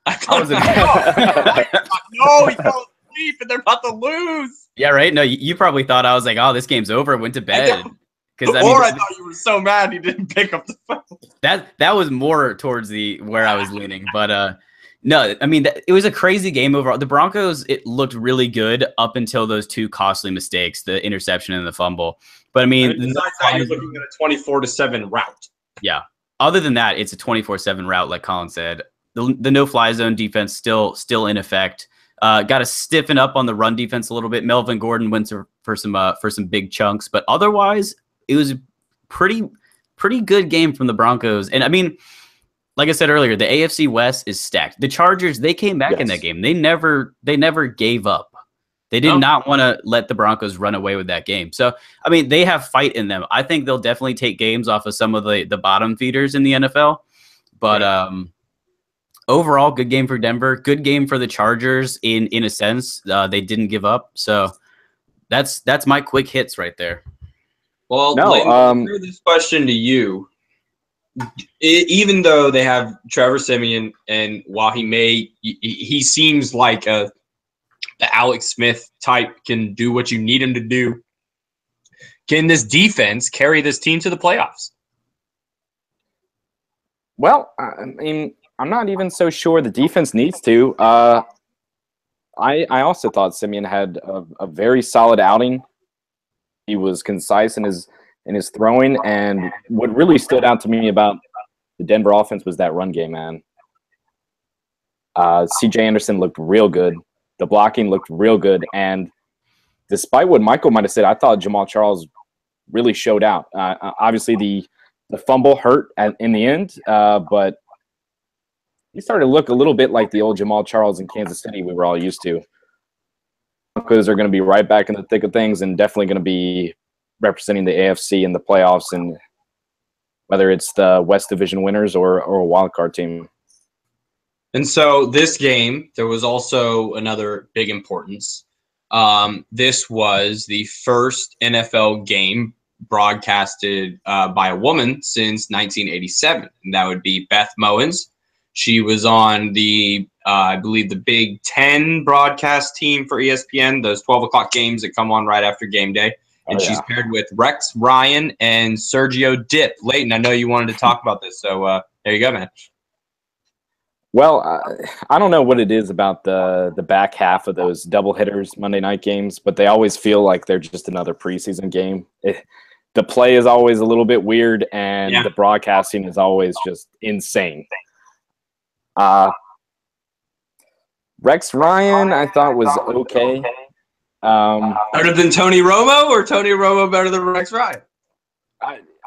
Speaker 1: No, you fell asleep and they're about to lose.
Speaker 3: Yeah, right? No, you probably thought I was like, oh, this game's over. Went to bed.
Speaker 1: I thought you were so mad you didn't pick up the phone.
Speaker 3: That was more towards where I was leaning. But no, I mean, it was a crazy game overall. The Broncos, it looked really good up until those 2 costly mistakes, the interception and the fumble. But I mean,
Speaker 1: besides that, you're looking at a 24-7 route.
Speaker 3: Yeah. Other than that, it's a 24/7 route, like Colin said. The no-fly zone defense still in effect. Got to stiffen up on the run defense a little bit. Melvin Gordon went for some big chunks, but otherwise, it was a pretty good game from the Broncos. And I mean, like I said earlier, the AFC West is stacked. The Chargers, they came back in that game. They never gave up. They did not want to let the Broncos run away with that game. So, I mean, they have fight in them. I think they'll definitely take games off of some of the bottom feeders in the NFL. But overall, good game for Denver. Good game for the Chargers in a sense. They didn't give up. So that's my quick hits right there.
Speaker 1: Well, Layden, this question to you. Even though they have Trevor Siemian, and while he seems like the Alex Smith type, can do what you need him to do, can this defense carry this team to the playoffs?
Speaker 2: Well, I mean, I'm not even so sure the defense needs to. I also thought Siemian had a very solid outing. He was concise in his throwing, and what really stood out to me about the Denver offense was that run game, man. C.J. Anderson looked real good. The blocking looked real good, and despite what Michael might have said, I thought Jamal Charles really showed out. Obviously, fumble hurt in the end, but he started to look a little bit like the old Jamal Charles in Kansas City we were all used to. Broncos are going to be right back in the thick of things and definitely going to be representing the AFC in the playoffs, and whether it's the West Division winners or a wild card team.
Speaker 1: And so this game, there was also another big importance. This was the first NFL game broadcasted by a woman since 1987, and that would be Beth Moens. She was on the, I believe, the Big Ten broadcast team for ESPN, those 12 o'clock games that come on right after game day. And she's paired with Rex Ryan and Sergio Dip. Leighton, I know you wanted to talk about this, so there you go, man.
Speaker 2: Well, I don't know what it is about the back half of those double hitters Monday night games, but they always feel like they're just another preseason game. The play is always a little bit weird, and the broadcasting is always just insane. Rex Ryan, I thought was okay.
Speaker 1: Better than Tony Romo, or Tony Romo better than Rex Ryan?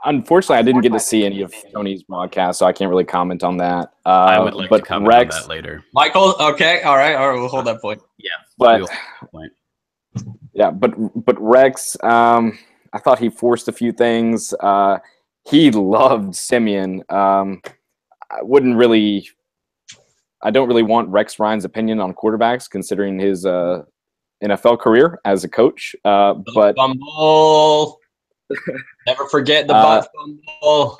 Speaker 2: Unfortunately, I didn't get to see any of Tony's broadcast, so I can't really comment on that.
Speaker 3: I would like to comment on that later.
Speaker 1: Michael, okay, all right, we'll hold that point.
Speaker 3: Yeah,
Speaker 2: but Rex, I thought he forced a few things. He loved Simeon. I don't really want Rex Ryan's opinion on quarterbacks, considering his NFL career as a coach. But
Speaker 1: fumble. Never forget the butt fumble.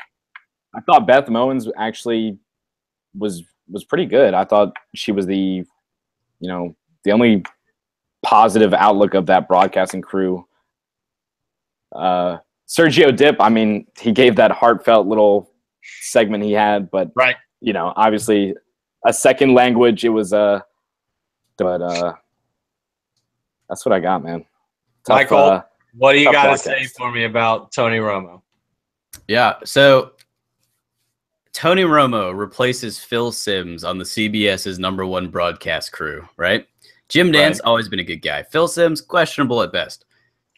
Speaker 2: I thought Beth Moens actually was pretty good. I thought she was the only positive outlook of that broadcasting crew. Sergio Dip, I mean, he gave that heartfelt little segment he had, but obviously a second language. It was but that's what I got, man. Tough,
Speaker 1: Michael, what do you got to say for me about Tony Romo?
Speaker 3: Yeah, so Tony Romo replaces Phil Simms on the CBS's #1 broadcast crew, right? Jim Nantz, always been a good guy. Phil Simms, questionable at best.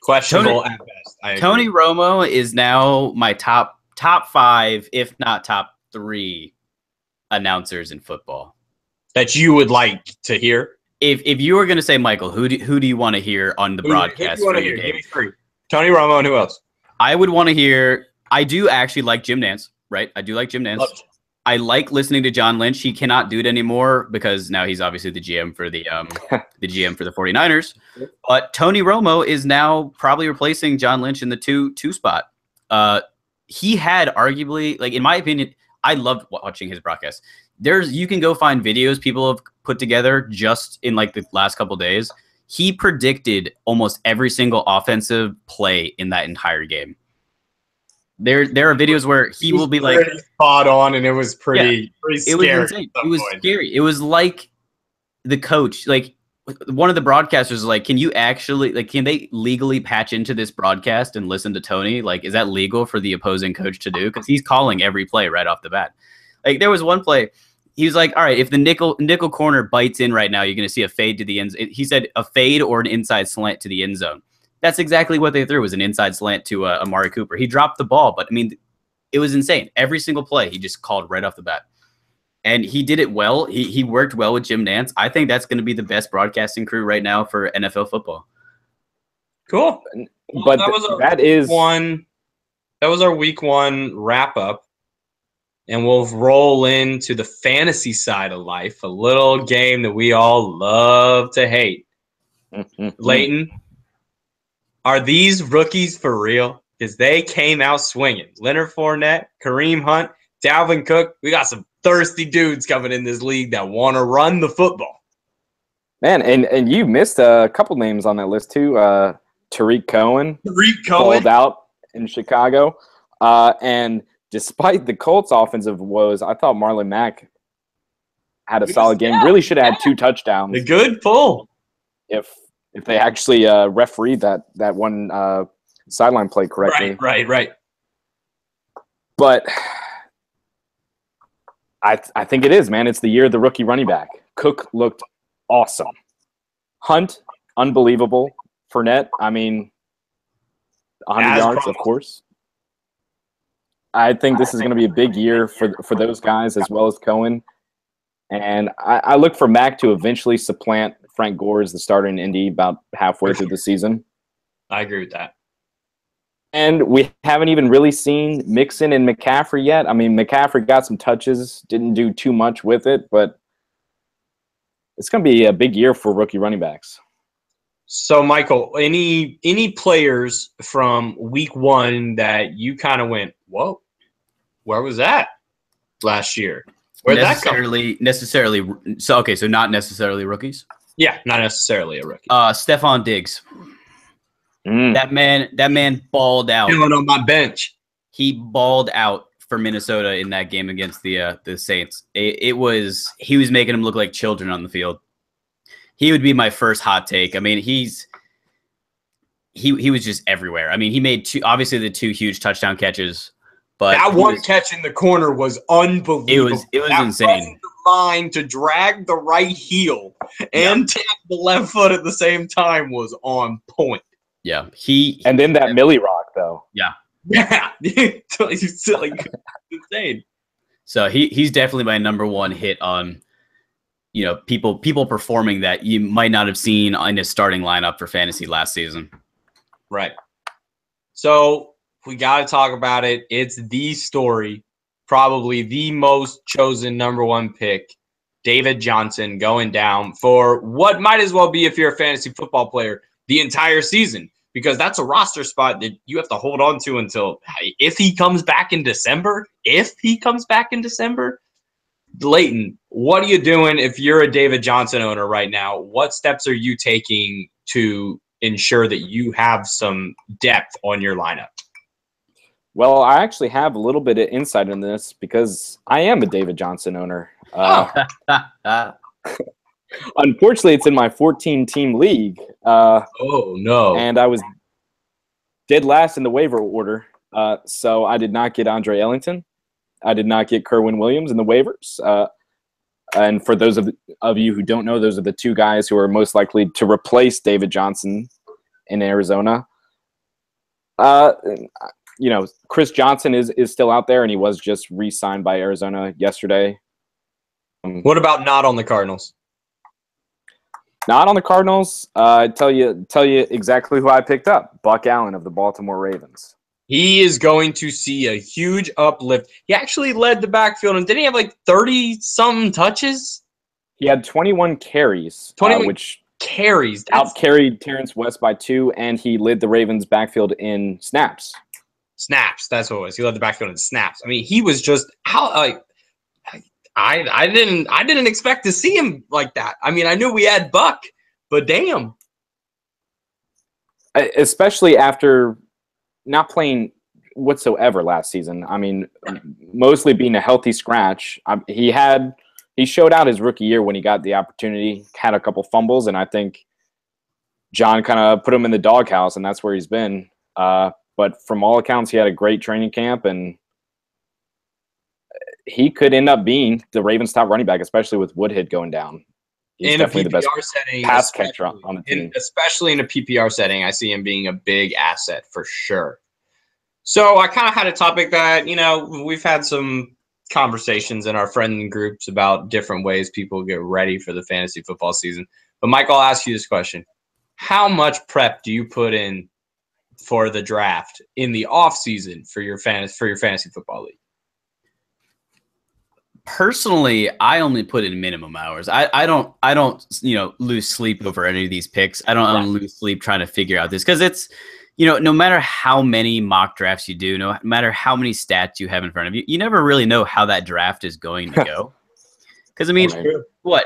Speaker 1: Questionable at best.
Speaker 3: Tony Romo is now my top 5, if not top 3 announcers in football.
Speaker 1: That you would like to hear?
Speaker 3: If you were going to say, Michael, who do you want to hear on the broadcast?
Speaker 1: Who do you want to hear? Give me 3. Tony Romo and who else?
Speaker 3: I would want to hear. I do actually like Jim Nantz, right? I do like Jim Nantz. I like listening to John Lynch. He cannot do it anymore because now he's obviously the GM for the GM for the 49ers. But Tony Romo is now probably replacing John Lynch in the two spot. He had arguably, like, in my opinion, I loved watching his broadcast. You can go find videos people have put together just in like the last couple of days. He predicted almost every single offensive play in that entire game. There are videos where he will be like
Speaker 1: spot on, and it was pretty scary.
Speaker 3: It was insane. It was scary. It was like the coach, like one of the broadcasters was like, can you actually, like, can they legally patch into this broadcast and listen to Tony? Like, is that legal for the opposing coach to do? Because he's calling every play right off the bat. Like, there was one play, he was like, all right, if the nickel corner bites in right now, you're going to see a fade to the end. He said a fade or an inside slant to the end zone. That's exactly what they threw, was an inside slant to Amari Cooper. He dropped the ball, but I mean, it was insane. Every single play, he just called right off the bat. And he did it well. He worked well with Jim Nantz. I think that's going to be the best broadcasting crew right now for NFL football.
Speaker 1: Cool.
Speaker 2: But
Speaker 1: that was our week 1 wrap up. And we'll roll into the fantasy side of life, a little game that we all love to hate. Leighton, are these rookies for real? Because they came out swinging. Leonard Fournette, Kareem Hunt, Dalvin Cook. We got some thirsty dudes coming in this league that want to run the football.
Speaker 2: Man, and you missed a couple names on that list too. Tariq Cohen pulled out in Chicago. And despite the Colts' offensive woes, I thought Marlon Mack had a solid game. Really should have had 2 touchdowns.
Speaker 1: A good pull.
Speaker 2: If they actually refereed that one sideline play correctly.
Speaker 1: Right.
Speaker 2: But I think it is, man. It's the year of the rookie running back. Cook looked awesome. Hunt, unbelievable. Fournette, I mean, 100 yards, of course. I think this is going to be a big year for those guys as well as Cohen. And I look for Mac to eventually supplant Frank Gore as the starter in Indy about halfway through the season.
Speaker 1: I agree with that.
Speaker 2: And we haven't even really seen Mixon and McCaffrey yet. I mean, McCaffrey got some touches, didn't do too much with it, but it's going to be a big year for rookie running backs.
Speaker 1: So, Michael, any players from week 1 that you kind of went, whoa, where was that last year? Where'd that come from?
Speaker 3: So not necessarily rookies?
Speaker 1: Yeah, not necessarily a rookie.
Speaker 3: Stephon Diggs. That man balled out.
Speaker 1: Feeling on my bench.
Speaker 3: He balled out for Minnesota in that game against the Saints. He was making them look like children on the field. He would be my first hot take. I mean, he was just everywhere. I mean, he made the two huge touchdown catches, but
Speaker 1: that one catch in the corner was unbelievable.
Speaker 3: It was insane.
Speaker 1: The line to drag the right heel and tap the left foot at the same time was on point.
Speaker 3: Yeah,
Speaker 2: and then that Millie Rock though.
Speaker 3: Yeah,
Speaker 1: it's like insane.
Speaker 3: So he's definitely my number one hit on, people performing that you might not have seen in a starting lineup for fantasy last season.
Speaker 1: Right. So we got to talk about it. It's the story, probably the most chosen number 1 pick, David Johnson, going down for what might as well be, if you're a fantasy football player, the entire season, because that's a roster spot that you have to hold on to until if he comes back in December. Leighton, what are you doing if you're a David Johnson owner right now? What steps are you taking to ensure that you have some depth on your lineup?
Speaker 2: Well, I actually have a little bit of insight in this because I am a David Johnson owner. Unfortunately, it's in my 14-team league.
Speaker 1: Oh, no.
Speaker 2: And I was dead last in the waiver order. So I did not get Andre Ellington. I did not get Kerwin Williams in the waivers. And for those of you who don't know, those are the 2 guys who are most likely to replace David Johnson in Arizona. Chris Johnson is still out there, and he was just re-signed by Arizona yesterday.
Speaker 1: What about not on the Cardinals?
Speaker 2: Not on the Cardinals. Tell you exactly who I picked up. Buck Allen of the Baltimore Ravens.
Speaker 1: He is going to see a huge uplift. He actually led the backfield, and didn't he have like 30-something touches?
Speaker 2: He had 21 carries, which
Speaker 1: carries
Speaker 2: out-carried Terrence West by 2, and he led the Ravens backfield in snaps.
Speaker 1: Snaps, that's what it was. He led the backfield in snaps. I mean, he was just I didn't expect to see him like that. I mean, I knew we had Buck, but damn.
Speaker 2: Especially after not playing whatsoever last season. I mean, mostly being a healthy scratch. He showed out his rookie year when he got the opportunity, had a couple fumbles, and I think John kind of put him in the doghouse, and that's where he's been. But from all accounts, he had a great training camp, and he could end up being the Ravens' top running back, especially with Woodhead going down. He's
Speaker 1: in
Speaker 2: definitely
Speaker 1: a PPR
Speaker 2: the best
Speaker 1: setting,
Speaker 2: pass catcher on the team.
Speaker 1: Especially in a PPR setting, I see him being a big asset for sure. So I kind of had a topic that, we've had some conversations in our friend groups about different ways people get ready for the fantasy football season. But Mike, I'll ask you this question. How much prep do you put in for the draft in the off season for your fantasy football league?
Speaker 3: Personally, I only put in minimum hours. I don't lose sleep over any of these picks. I don't lose sleep trying to figure out this, because it's, no matter how many mock drafts you do, no matter how many stats you have in front of you, you never really know how that draft is going to go. Because I mean,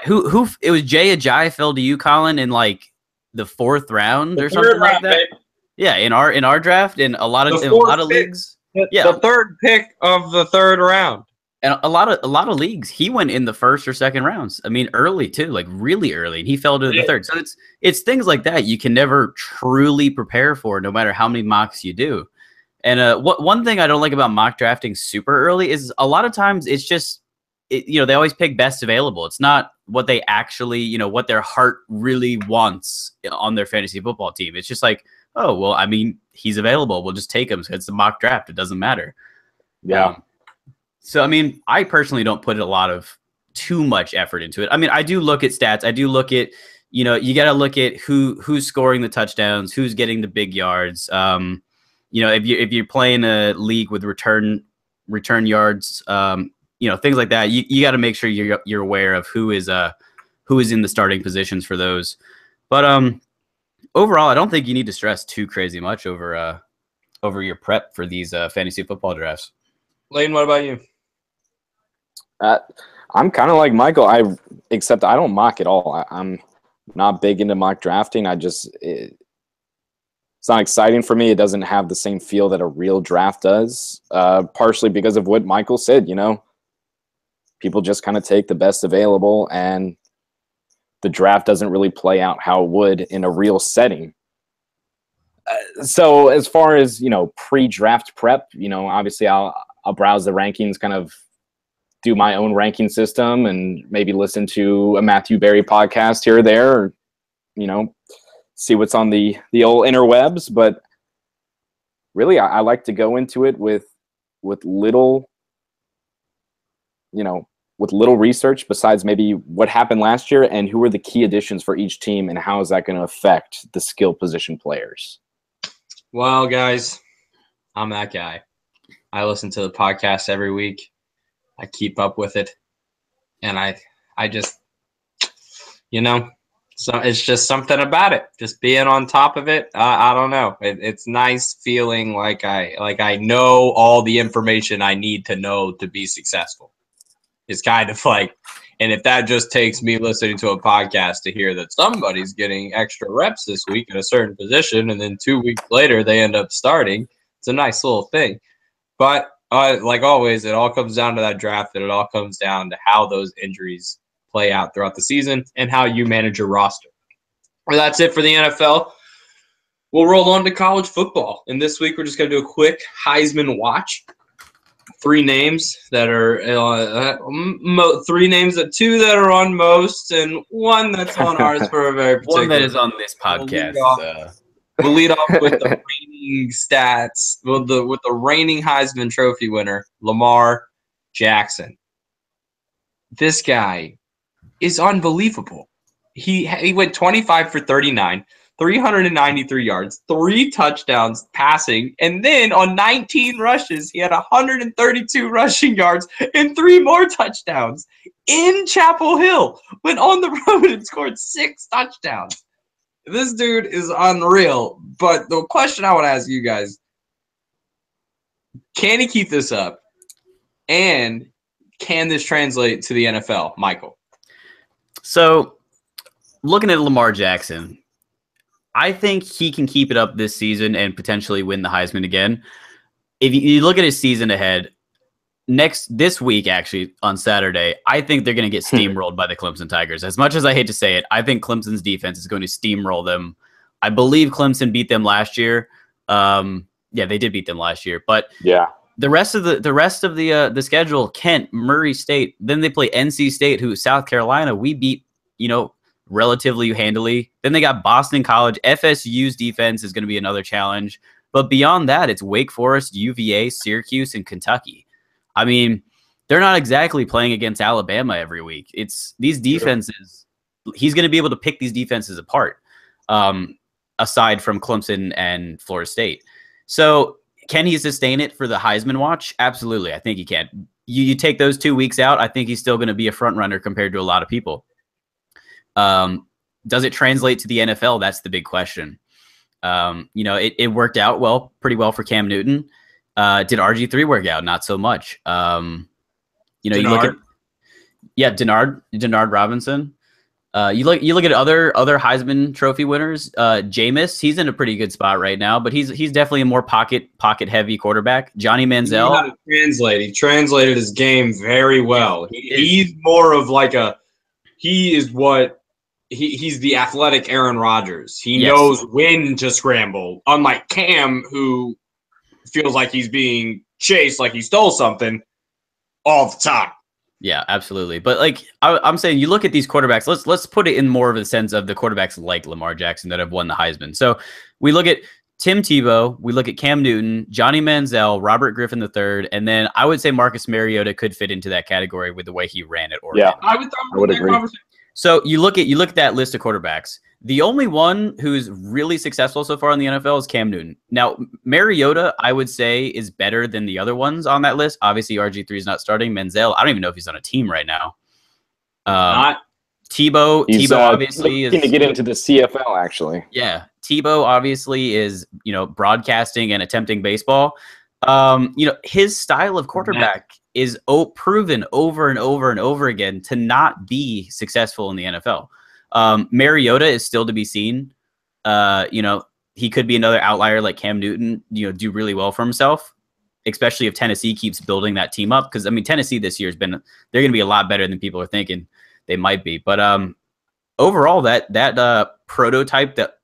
Speaker 3: who it was Jay Ajayi fell to you, Colin, in like the 4th round or something like that. Babe. Yeah, in our draft, in a lot of leagues.
Speaker 1: The 3rd pick of the 3rd round.
Speaker 3: And a lot of leagues, he went in the 1st or 2nd rounds. I mean, early too, like really early, and he fell to the 3rd. So it's things like that you can never truly prepare for, no matter how many mocks you do. And one thing I don't like about mock drafting super early is a lot of times it's just, they always pick best available. It's not what they actually, what their heart really wants on their fantasy football team. It's just like, oh well, I mean, he's available. We'll just take him. So it's a mock draft. It doesn't matter.
Speaker 2: Yeah.
Speaker 3: So, I mean, I personally don't put a lot of too much effort into it. I mean, I do look at stats. I do look at, you got to look at who's scoring the touchdowns, who's getting the big yards. If you're playing a league with return yards, things like that, you got to make sure you're aware of who is in the starting positions for those. But overall, I don't think you need to stress too crazy much over your prep for these fantasy football drafts.
Speaker 1: Lane, what about you?
Speaker 2: I'm kind of like Michael. Except I don't mock at all. I'm not big into mock drafting. It's not exciting for me. It doesn't have the same feel that a real draft does. Partially because of what Michael said. People just kind of take the best available, and the draft doesn't really play out how it would in a real setting. So as far as pre-draft prep, obviously I'll browse the rankings, kind of do my own ranking system, and maybe listen to a Matthew Berry podcast here or there, or, see what's on the old interwebs. But really, I like to go into it with little, with little research besides maybe what happened last year and who are the key additions for each team and how is that going to affect the skill position players.
Speaker 1: Well, guys, I'm that guy. I listen to the podcast every week. I keep up with it, and I just, so it's just something about it. Just being on top of it. I don't know. It's nice feeling like I know all the information I need to know to be successful. It's kind of like, and if that just takes me listening to a podcast to hear that somebody's getting extra reps this week at a certain position, and then 2 weeks later they end up starting, it's a nice little thing. But like always, it all comes down to that draft, and it all comes down to how those injuries play out throughout the season and how you manage your roster. Well, that's it for the NFL. We'll roll on to college football. And this week, we're just going to do a quick Heisman watch. 3 names that are two that are on most, and one that's on ours for a very particular.
Speaker 3: One that is on this podcast.
Speaker 1: We'll lead off with the reigning stats, with the reigning Heisman Trophy winner, Lamar Jackson. This guy is unbelievable. He went 25 for 39, 393 yards, 3 touchdowns passing, and then on 19 rushes, he had 132 rushing yards and 3 more touchdowns in Chapel Hill. Went on the road and scored 6 touchdowns. This dude is unreal. But the question I want to ask you guys, can he keep this up? And can this translate to the NFL? Michael.
Speaker 3: So, looking at Lamar Jackson, I think he can keep it up this season and potentially win the Heisman again. If you look at his season ahead, this week, actually, on Saturday, I think they're going to get steamrolled by the Clemson Tigers. As much as I hate to say it, I think Clemson's defense is going to steamroll them. I believe Clemson beat them last year. Yeah, they did beat them last year. But
Speaker 2: yeah,
Speaker 3: the rest of the schedule, Kent, Murray State, then they play NC State, who South Carolina we beat, relatively handily. Then they got Boston College. FSU's defense is going to be another challenge. But beyond that, it's Wake Forest, UVA, Syracuse, and Kentucky. I mean, they're not exactly playing against Alabama every week. It's these defenses. He's going to be able to pick these defenses apart, aside from Clemson and Florida State. So can he sustain it for the Heisman watch? Absolutely. I think he can. You take those 2 weeks out, I think he's still going to be a front runner compared to a lot of people. Does it translate to the NFL? That's the big question. It worked out pretty well for Cam Newton. Did RG3 work out? Not so much. You look at Denard Robinson. You look at other Heisman Trophy winners. Jameis, he's in a pretty good spot right now, but he's definitely a more pocket heavy quarterback. Johnny Manziel.
Speaker 1: He knew how to translate. He translated his game very well. He's more of like he's the athletic Aaron Rodgers. He knows when to scramble, unlike Cam, who feels like he's being chased like he stole something all the time.
Speaker 3: Yeah, absolutely. But I'm saying, you look at these quarterbacks. Let's put it in more of a sense of the quarterbacks like Lamar Jackson that have won the Heisman. So we look at Tim Tebow, we look at Cam Newton, Johnny Manziel, Robert Griffin III, and then I would say Marcus Mariota could fit into that category with the way he ran at Oregon.
Speaker 2: Yeah,
Speaker 1: I would agree.
Speaker 3: So you look at that list of quarterbacks. The only one who's really successful so far in the NFL is Cam Newton. Now, Mariota, I would say, is better than the other ones on that list. Obviously, RG3 is not starting. Manziel, I don't even know if he's on a team right now.
Speaker 1: Not.
Speaker 3: Tebow obviously is
Speaker 2: looking to get into the CFL, actually.
Speaker 3: Yeah, Tebow obviously is, broadcasting and attempting baseball. His style of quarterback is proven over and over and over again to not be successful in the NFL. Mariota is still to be seen. He could be another outlier like Cam Newton, do really well for himself, especially if Tennessee keeps building that team up. Because, Tennessee this year they're going to be a lot better than people are thinking they might be. But overall, that prototype that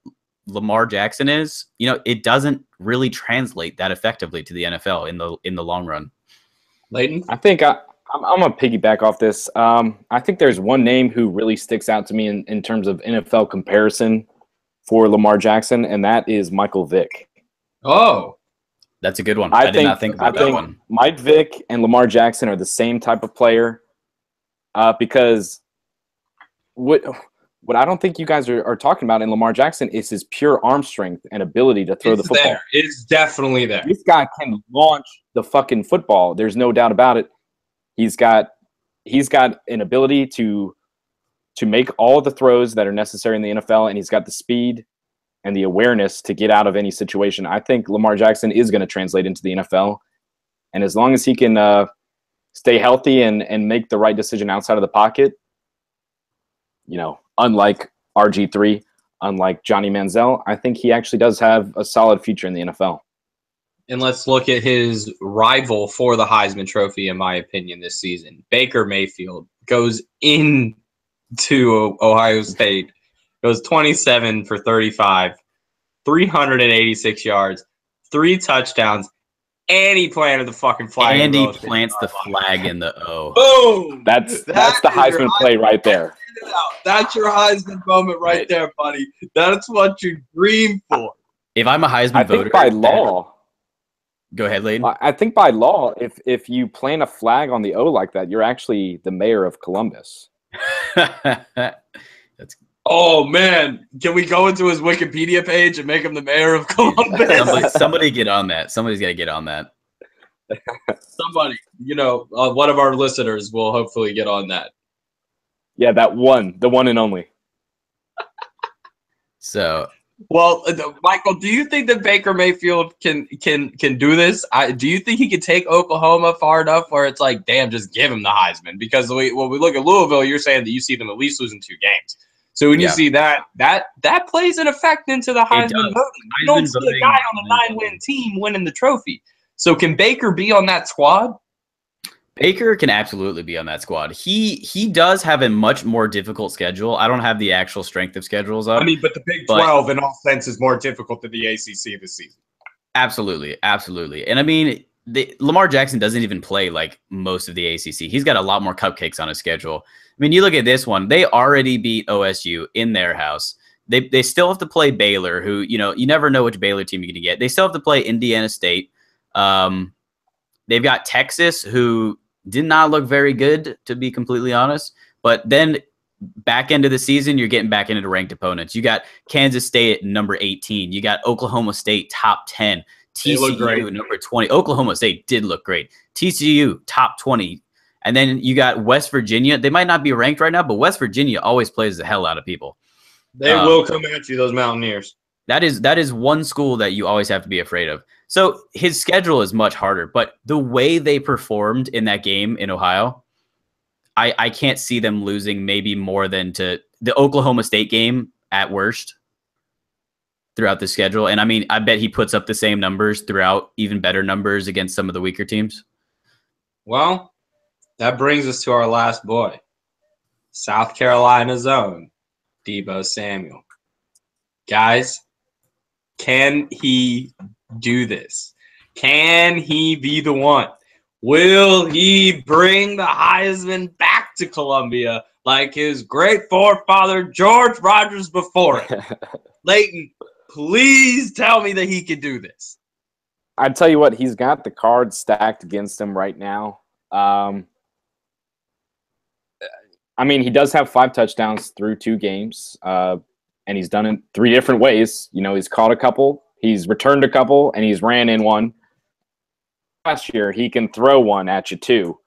Speaker 3: Lamar Jackson is, it doesn't really translate that effectively to the NFL in the long run.
Speaker 1: Leighton?
Speaker 2: I think I'm going to piggyback off this. I think there's one name who really sticks out to me in terms of NFL comparison for Lamar Jackson, and that is Michael Vick.
Speaker 1: Oh,
Speaker 3: that's a good one. I did not think about that one.
Speaker 2: Mike Vick and Lamar Jackson are the same type of player because what I don't think you guys are talking about in Lamar Jackson is his pure arm strength and ability to throw the football.
Speaker 1: It's definitely there.
Speaker 2: This guy can launch the fucking football. There's no doubt about it. He's got an ability to make all the throws that are necessary in the NFL, and he's got the speed and the awareness to get out of any situation. I think Lamar Jackson is going to translate into the NFL, and as long as he can stay healthy and make the right decision outside of the pocket, unlike RG3, unlike Johnny Manziel, I think he actually does have a solid future in the NFL.
Speaker 1: And let's look at his rival for the Heisman Trophy, in my opinion, this season. Baker Mayfield goes into Ohio State, goes 27 for 35, 386 yards, 3 touchdowns, and he planted the fucking flag.
Speaker 3: And he plants the flag in the O.
Speaker 1: Boom!
Speaker 2: That's the Heisman play right there.
Speaker 1: That's your Heisman moment right there, buddy. That's what you dream for.
Speaker 3: If I'm a Heisman voter,
Speaker 2: think by law.
Speaker 3: Go ahead, Leighton.
Speaker 2: I think by law, if you plant a flag on the O like that, you're actually the mayor of Columbus.
Speaker 1: Oh, man. Can we go into his Wikipedia page and make him the mayor of Columbus?
Speaker 3: Somebody get on that. Somebody's got to get on that.
Speaker 1: Somebody, one of our listeners will hopefully get on that.
Speaker 2: Yeah, the one and only.
Speaker 3: So,
Speaker 1: well, Michael, do you think that Baker Mayfield can do this? Do you think he can take Oklahoma far enough where it's like, damn, just give him the Heisman? Because when we look at Louisville, you're saying that you see them at least losing 2 games. So when you see that plays an effect into the Heisman voting. You don't see a guy on a 9-win team winning the trophy. So can Baker be on that squad?
Speaker 3: Baker can absolutely be on that squad. He does have a much more difficult schedule. I don't have the actual strength of schedules up.
Speaker 1: But the Big 12 in all sense is more difficult than the ACC this season.
Speaker 3: Absolutely. And Lamar Jackson doesn't even play like most of the ACC. He's got a lot more cupcakes on his schedule. You look at this one. They already beat OSU in their house. They still have to play Baylor, who, you never know which Baylor team you're going to get. They still have to play Indiana State. They've got Texas, who did not look very good, to be completely honest. But then back end of the season, you're getting back into ranked opponents. You got Kansas State at number 18. You got Oklahoma State top 10. TCU number 20. Oklahoma State did look great. TCU top 20. And then you got West Virginia. They might not be ranked right now, but West Virginia always plays the hell out of people.
Speaker 1: They will come at you, those Mountaineers.
Speaker 3: That is one school that you always have to be afraid of. So his schedule is much harder, but the way they performed in that game in Ohio, I can't see them losing maybe more than to the Oklahoma State game at worst throughout the schedule. And I bet he puts up the same numbers throughout, even better numbers against some of the weaker teams.
Speaker 1: Well, that brings us to our last boy, South Carolina's own Deebo Samuel. Guys, can he do this? Can he be the one? Will he bring the Heisman back to Columbia like his great forefather George Rogers before it? Leighton, Please tell me that he can do this.
Speaker 2: I'd tell you what, he's got the cards stacked against him right now. I mean, he does have 5 touchdowns through 2 games, and he's done it 3 different ways. You know, he's caught a couple, he's returned a couple, and he's ran in one. Last year, he can throw one at you too.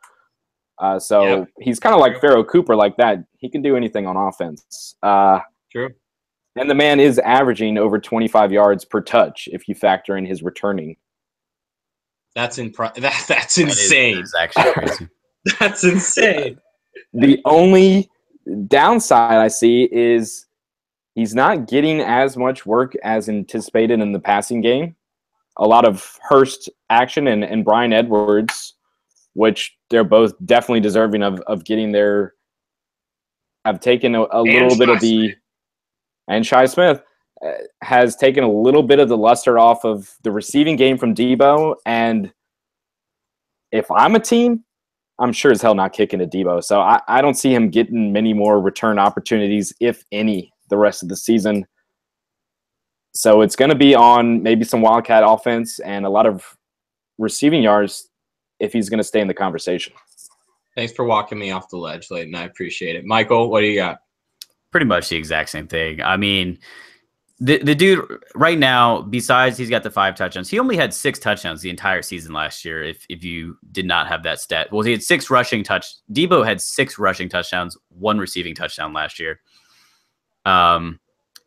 Speaker 2: So he's kind of like Pharaoh Cooper like that. He can do anything on offense.
Speaker 1: True.
Speaker 2: And the man is averaging over 25 yards per touch if you factor in his returning.
Speaker 1: That's insane.
Speaker 3: It's actually crazy.
Speaker 1: That's insane.
Speaker 2: The only downside I see is he's not getting as much work as anticipated in the passing game. A lot of Hurst action and Bryan Edwards, which they're both definitely deserving of getting their – have taken a little bit of the – and Shi Smith has taken a little bit of the luster off of the receiving game from Debo. And if I'm a team, I'm sure as hell not kicking to Debo. So I don't see him getting many more return opportunities, if any, the rest of the season. So it's going to be on maybe some Wildcat offense and a lot of receiving yards if he's going to stay in the conversation.
Speaker 1: Thanks for walking me off the ledge, Leighton. I appreciate it. Michael, what do you got?
Speaker 3: Pretty much the exact same thing. I mean, the dude right now, besides he's got the 5 touchdowns, he only had 6 touchdowns the entire season last year. If you did not have that stat, well, he had 6 rushing Debo had 6 rushing touchdowns, 1 receiving touchdown last year.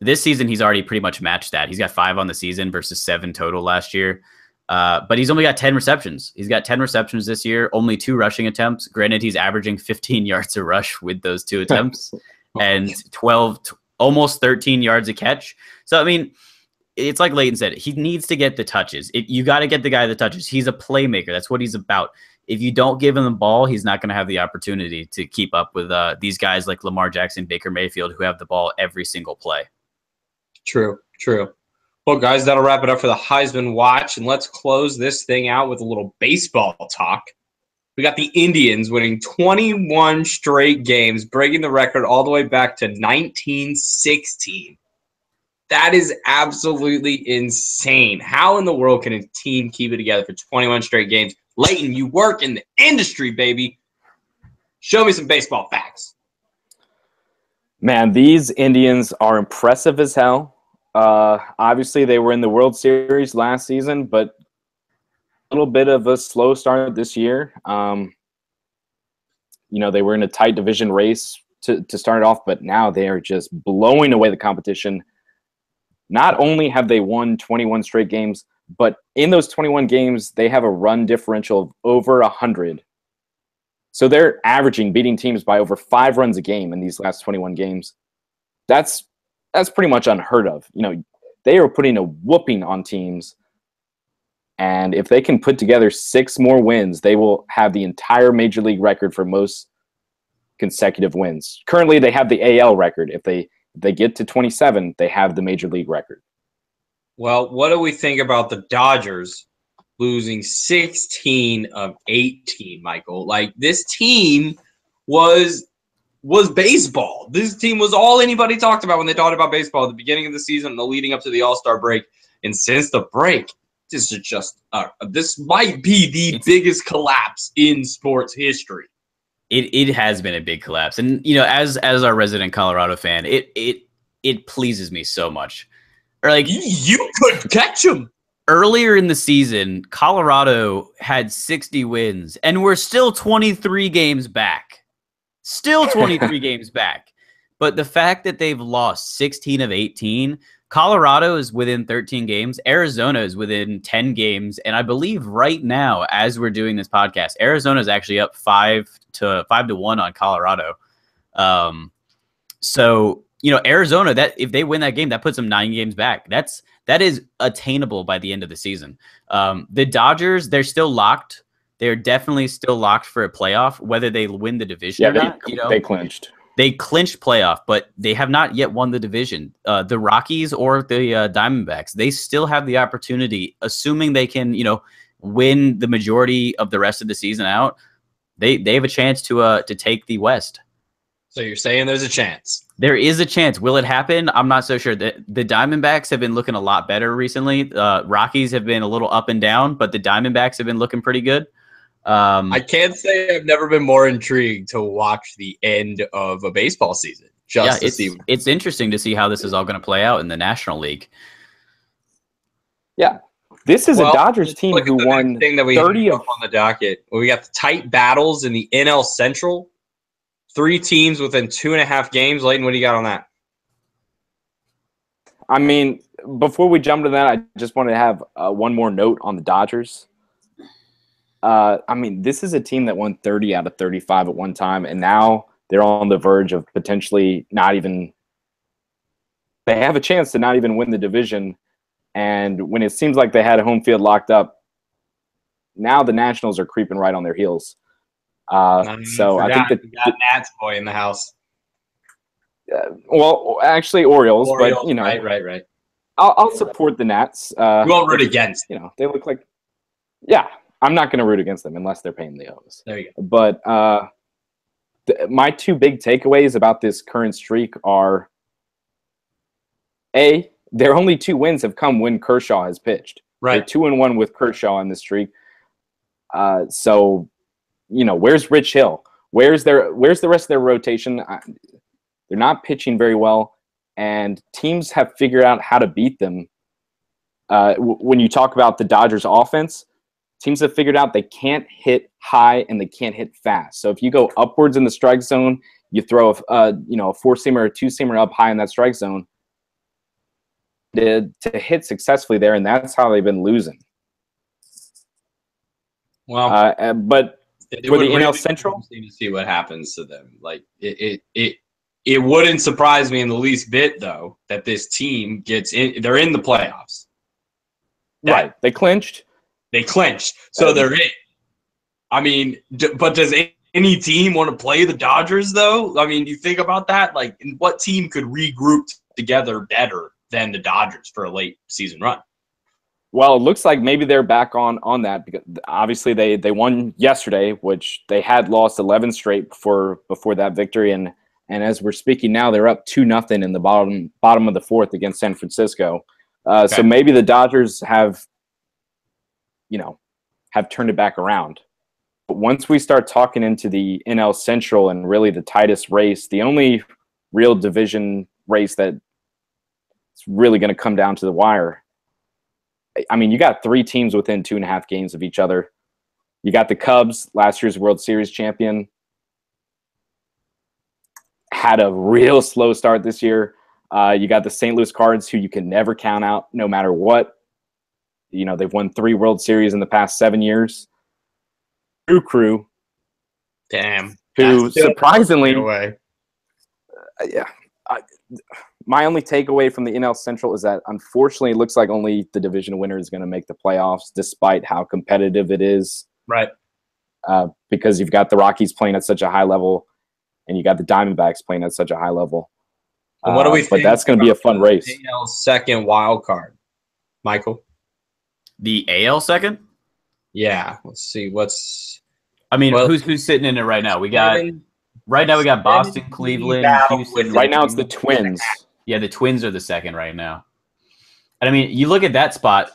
Speaker 3: This season he's already pretty much matched that. He's got 5 on the season versus 7 total last year. But he's only got 10 receptions. He's got 10 receptions this year, only 2 rushing attempts. Granted, he's averaging 15 yards a rush with those 2 attempts and 12, almost 13 yards a catch. So, I mean, it's like Leighton said, he needs to get the touches. You got to get the guy the touches. He's a playmaker. That's what he's about. If you don't give him the ball, he's not going to have the opportunity to keep up with these guys like Lamar Jackson, Baker Mayfield, who have the ball every single play.
Speaker 1: True. Well, guys, that'll wrap it up for the Heisman Watch, and let's close this thing out with a little baseball talk. We got the Indians winning 21 straight games, breaking the record all the way back to 1916. That is absolutely insane. How in the world can a team keep it together for 21 straight games? Leighton, you work in the industry, baby. Show me some baseball facts.
Speaker 2: Man, these Indians are impressive as hell. Obviously, they were in the World Series last season, but a little bit of a slow start this year. You know, they were in a tight division race to start it off, but now they are just blowing away the competition. Not only have they won 21 straight games, but in those 21 games, they have a run differential of over 100. So they're averaging beating teams by over 5 runs a game in these last 21 games. That's pretty much unheard of. You know, they are putting a whooping on teams. And if they can put together 6 more wins, they will have the entire major league record for most consecutive wins. Currently, they have the AL record. If they get to 27, they have the major league record.
Speaker 1: Well, what do we think about the Dodgers losing 16 of 18, Michael? Like, this team was baseball. This team was all anybody talked about when they talked about baseball at the beginning of the season and the leading up to the All-Star break. And since the break, this is just this might be the biggest collapse in sports history.
Speaker 3: It has been a big collapse. And, you know, as our resident Colorado fan, it pleases me so much. Or like
Speaker 1: you could catch them.
Speaker 3: Earlier in the season, Colorado had 60 wins, and we're still 23 games back. Still 23 games back. But the fact that they've lost 16 of 18, Colorado is within 13 games. Arizona is within 10 games. And I believe right now, as we're doing this podcast, Arizona is actually up 5-1 on Colorado. So, you know, Arizona, that if they win that game, that puts them 9 games back. That is attainable by the end of the season. The Dodgers, they're still locked. They're definitely still locked for a playoff, whether they win the division or not. You know,
Speaker 2: they clinched.
Speaker 3: They clinched playoff, but they have not yet won the division. The Rockies or the Diamondbacks, they still have the opportunity, assuming they can, you know, win the majority of the rest of the season out. They have a chance to take the West.
Speaker 1: So you're saying there's a chance?
Speaker 3: There is a chance. Will it happen? I'm not so sure. The Diamondbacks have been looking a lot better recently. Rockies have been a little up and down, but the Diamondbacks have been looking pretty good.
Speaker 1: I can't say I've never been more intrigued to watch the end of a baseball season.
Speaker 3: It's interesting to see how this is all going to play out in the National League.
Speaker 2: Yeah. This is a Dodgers team who won
Speaker 1: thing that we
Speaker 2: 30
Speaker 1: on the docket. We got the tight battles in the NL Central. 3 teams within 2.5 games. Layton, what do you got on that?
Speaker 2: I mean, before we jump to that, I just wanted to have one more note on the Dodgers. I mean, this is a team that won 30 out of 35 at one time, and now they're on the verge of potentially not even – they have a chance to not even win the division. And when it seems like they had a home field locked up, now the Nationals are creeping right on their heels. So I think that
Speaker 1: we got Nats boy in the house.
Speaker 2: Well, actually Orioles, but you know,
Speaker 1: right.
Speaker 2: I'll support the Nats.
Speaker 1: You won't root against.
Speaker 2: You know, they look like. Yeah, I'm not going to root against them unless they're paying the O's.
Speaker 1: There you go.
Speaker 2: But my 2 big takeaways about this current streak are: A, their only 2 wins have come when Kershaw has pitched.
Speaker 1: Right.
Speaker 2: They're 2-1 with Kershaw in this streak. So, you know, where's Rich Hill? Where's the rest of their rotation? They're not pitching very well, and teams have figured out how to beat them. When you talk about the Dodgers offense, teams have figured out they can't hit high and they can't hit fast. So if you go upwards in the strike zone, you throw a 4-seamer or 2-seamer up high in that strike zone to hit successfully there, and that's how they've been losing.
Speaker 1: Well,
Speaker 2: but for the NL Central,
Speaker 1: to see what happens to them. Like it wouldn't surprise me in the least bit, though, that this team gets in. They're in the playoffs.
Speaker 2: Right? They clinched.
Speaker 1: So they're in. I mean, but does any team want to play the Dodgers, though? I mean, you think about that. Like, what team could regroup together better than the Dodgers for a late season run?
Speaker 2: Well, it looks like maybe they're back on that, because obviously they won yesterday, which they had lost 11 straight before that victory, and as we're speaking now, they're up 2-0 in the bottom of the 4th against San Francisco. So maybe the Dodgers have turned it back around. But once we start talking into the NL Central and really the tightest race, the only real division race that it's really going to come down to the wire. I mean, you got 3 teams within 2.5 games of each other. You got the Cubs, last year's World Series champion, had a real slow start this year. You got the St. Louis Cardinals, who you can never count out no matter what. You know, they've won 3 World Series in the past 7 years. Crew.
Speaker 1: Damn.
Speaker 2: Who surprisingly, my only takeaway from the NL Central is that unfortunately it looks like only the division winner is going to make the playoffs, despite how competitive it is.
Speaker 1: Right.
Speaker 2: Because you've got the Rockies playing at such a high level, and you got the Diamondbacks playing at such a high level.
Speaker 1: And what do we think?
Speaker 2: But that's going to be a fun race.
Speaker 1: AL second wild card, Michael.
Speaker 3: The AL second?
Speaker 1: Yeah. Let's see.
Speaker 3: Who's sitting in it right now? We got Boston, Cleveland, Houston.
Speaker 2: Right now it's the Twins.
Speaker 3: Yeah, the Twins are the second right now. And I mean, you look at that spot,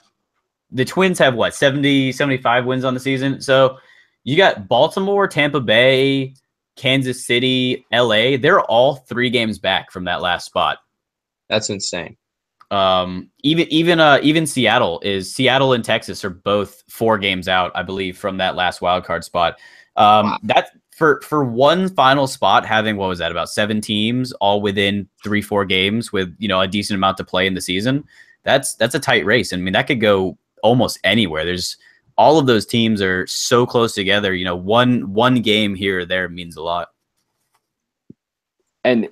Speaker 3: the Twins have 70, 75 wins on the season. So you got Baltimore, Tampa Bay, Kansas City, LA. They're all 3 games back from that last spot. That's
Speaker 1: insane.
Speaker 3: Even Seattle and Texas are both 4 games out, I believe, from that last wild card spot.
Speaker 1: Wow.
Speaker 3: That's for one final spot, having, what was that, about 7 teams all within 3-4 games with, a decent amount to play in the season. That's a tight race. I mean, that could go almost anywhere. There's all of those teams are so close together. One game here or there means a lot.
Speaker 2: And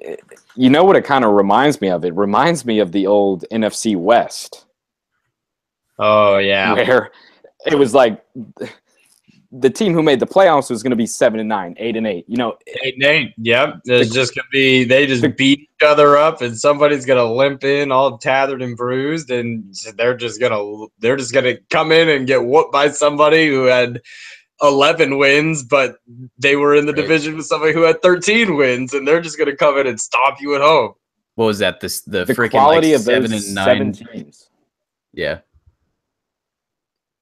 Speaker 2: you know what it kind of reminds me of? It reminds me of the old NFC West.
Speaker 1: Oh, yeah.
Speaker 2: Where it was like the team who made the playoffs was going to be 7-9, 8-8.
Speaker 1: 8-8. Yep. It's just going to be they just beat each other up, and somebody's going to limp in all tattered and bruised, and they're just going to come in and get whooped by somebody who had 11 wins, but they were in the division with somebody who had 13 wins, and they're just going to come in and stomp you at home.
Speaker 3: What was that? The freaking
Speaker 2: quality
Speaker 3: like
Speaker 2: of
Speaker 3: 7
Speaker 2: those
Speaker 3: and 9
Speaker 2: teams.
Speaker 3: Yeah.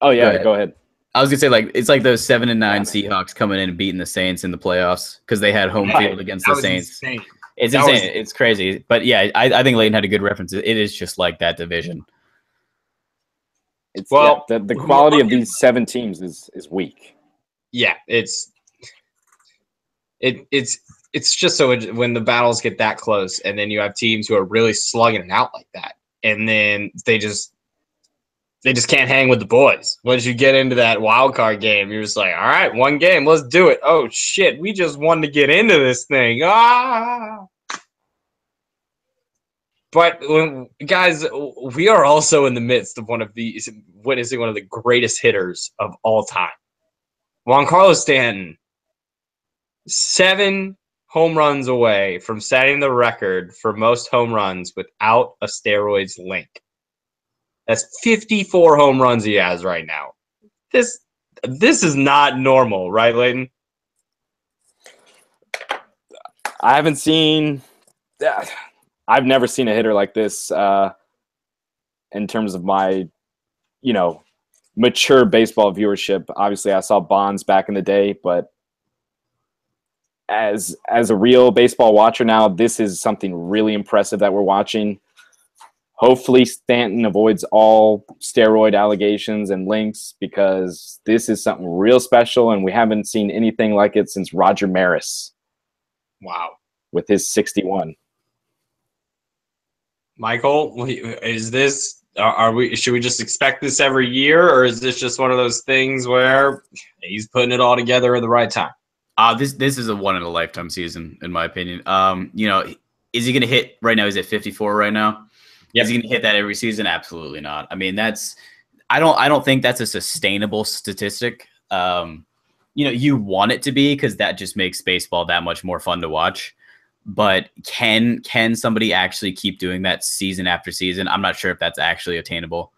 Speaker 2: Oh yeah, go ahead.
Speaker 3: I was gonna say like it's like those 7 and 9 Seahawks coming in and beating the Saints in the playoffs because they had home field against the Saints.
Speaker 1: Insane.
Speaker 3: It's insane. It's crazy. But yeah, I think Layton had a good reference. It is just like that division.
Speaker 2: It's the quality of these 7 teams is weak.
Speaker 1: Yeah, it's just so when the battles get that close, and then you have teams who are really slugging it out like that, and then they just can't hang with the boys. Once you get into that wild card game, you're just like, all right, one game, let's do it. Oh shit, we just wanted to get into this thing. But guys, we are also in the midst of witnessing one of the greatest hitters of all time. Giancarlo Stanton, 7 home runs away from setting the record for most home runs without a steroids link. That's 54 home runs he has right now. This is not normal, right, Layton?
Speaker 2: I've never seen a hitter like this in terms of my, mature baseball viewership. Obviously, I saw Bonds back in the day, but as a real baseball watcher now, this is something really impressive that we're watching. Hopefully, Stanton avoids all steroid allegations and links because this is something real special, and we haven't seen anything like it since Roger Maris.
Speaker 1: Wow.
Speaker 2: With his 61.
Speaker 1: Michael, is this should we just expect this every year, or is this just one of those things where he's putting it all together at the right time?
Speaker 3: This is a one in a lifetime season, in my opinion. Is he going to hit right now? He's at 54 right now. Yep. Is he going to hit that every season? Absolutely not. I mean, I don't think that's a sustainable statistic. You want it to be because that just makes baseball that much more fun to watch. But can somebody actually keep doing that season after season? I'm not sure if that's actually attainable.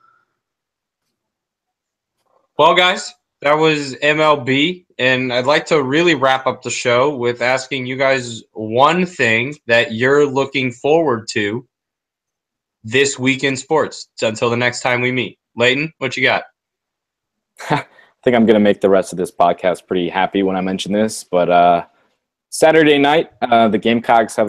Speaker 1: Well, guys, that was MLB, and I'd like to really wrap up the show with asking you guys one thing that you're looking forward to this week in sports until the next time we meet. Layton, what you got?
Speaker 2: I think I'm going to make the rest of this podcast pretty happy when I mention this, but Saturday night, the Gamecocks have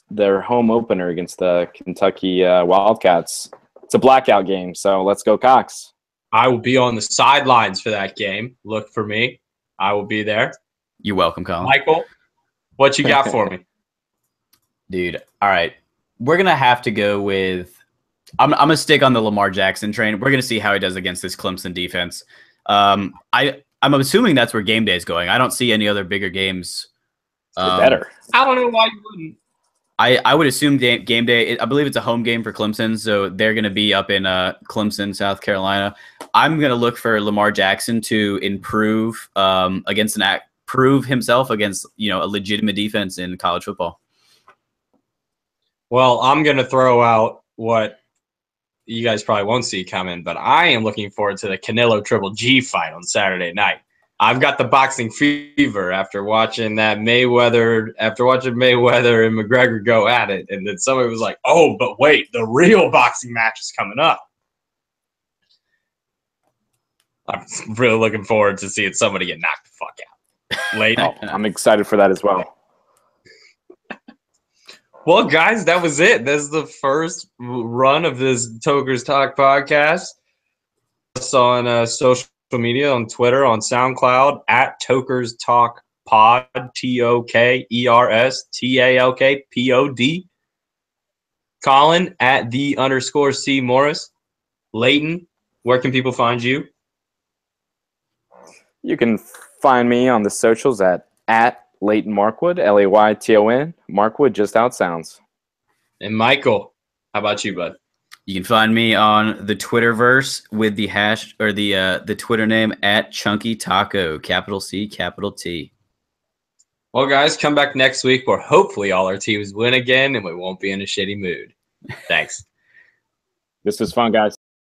Speaker 2: their home opener against the Kentucky Wildcats. It's a blackout game, so let's go Cox.
Speaker 1: I will be on the sidelines for that game. Look for me. I will be there.
Speaker 3: You're welcome, Colin.
Speaker 1: Michael, what you got for me?
Speaker 3: Dude, all right. We're going to have to go with – I'm going to stick on the Lamar Jackson train. We're going to see how he does against this Clemson defense. I'm assuming that's where game day is going. I don't see any other bigger games –
Speaker 2: better.
Speaker 1: I don't know why you wouldn't.
Speaker 3: I would assume game day. I believe it's a home game for Clemson, so they're going to be up in Clemson, South Carolina. I'm going to look for Lamar Jackson to improve prove himself against a legitimate defense in college football.
Speaker 1: Well, I'm going to throw out what you guys probably won't see coming, but I am looking forward to the Canelo Triple G fight on Saturday night. I've got the boxing fever after watching Mayweather and McGregor go at it. And then somebody was like, oh, but wait, the real boxing match is coming up. I'm really looking forward to seeing somebody get knocked the fuck out. Later.
Speaker 2: I'm excited for that as well.
Speaker 1: Well, guys, that was it. That's the first run of this Tokers Talk podcast. Us on social media, on Twitter, on SoundCloud, at Tokers Talk Pod, TokersTalkPod. Colin, at @the_C Morris. Layton, where can people find you?
Speaker 2: You can find me on the socials at Layton Markwood, LAYTON. Markwood, just how it sounds.
Speaker 1: And Michael, how about you, bud?
Speaker 3: You can find me on the Twitterverse with the hash or the Twitter name at Chunky Taco, capital C, capital T.
Speaker 1: Well, guys, come back next week where hopefully all our teams win again and we won't be in a shitty mood. Thanks.
Speaker 2: This was fun, guys.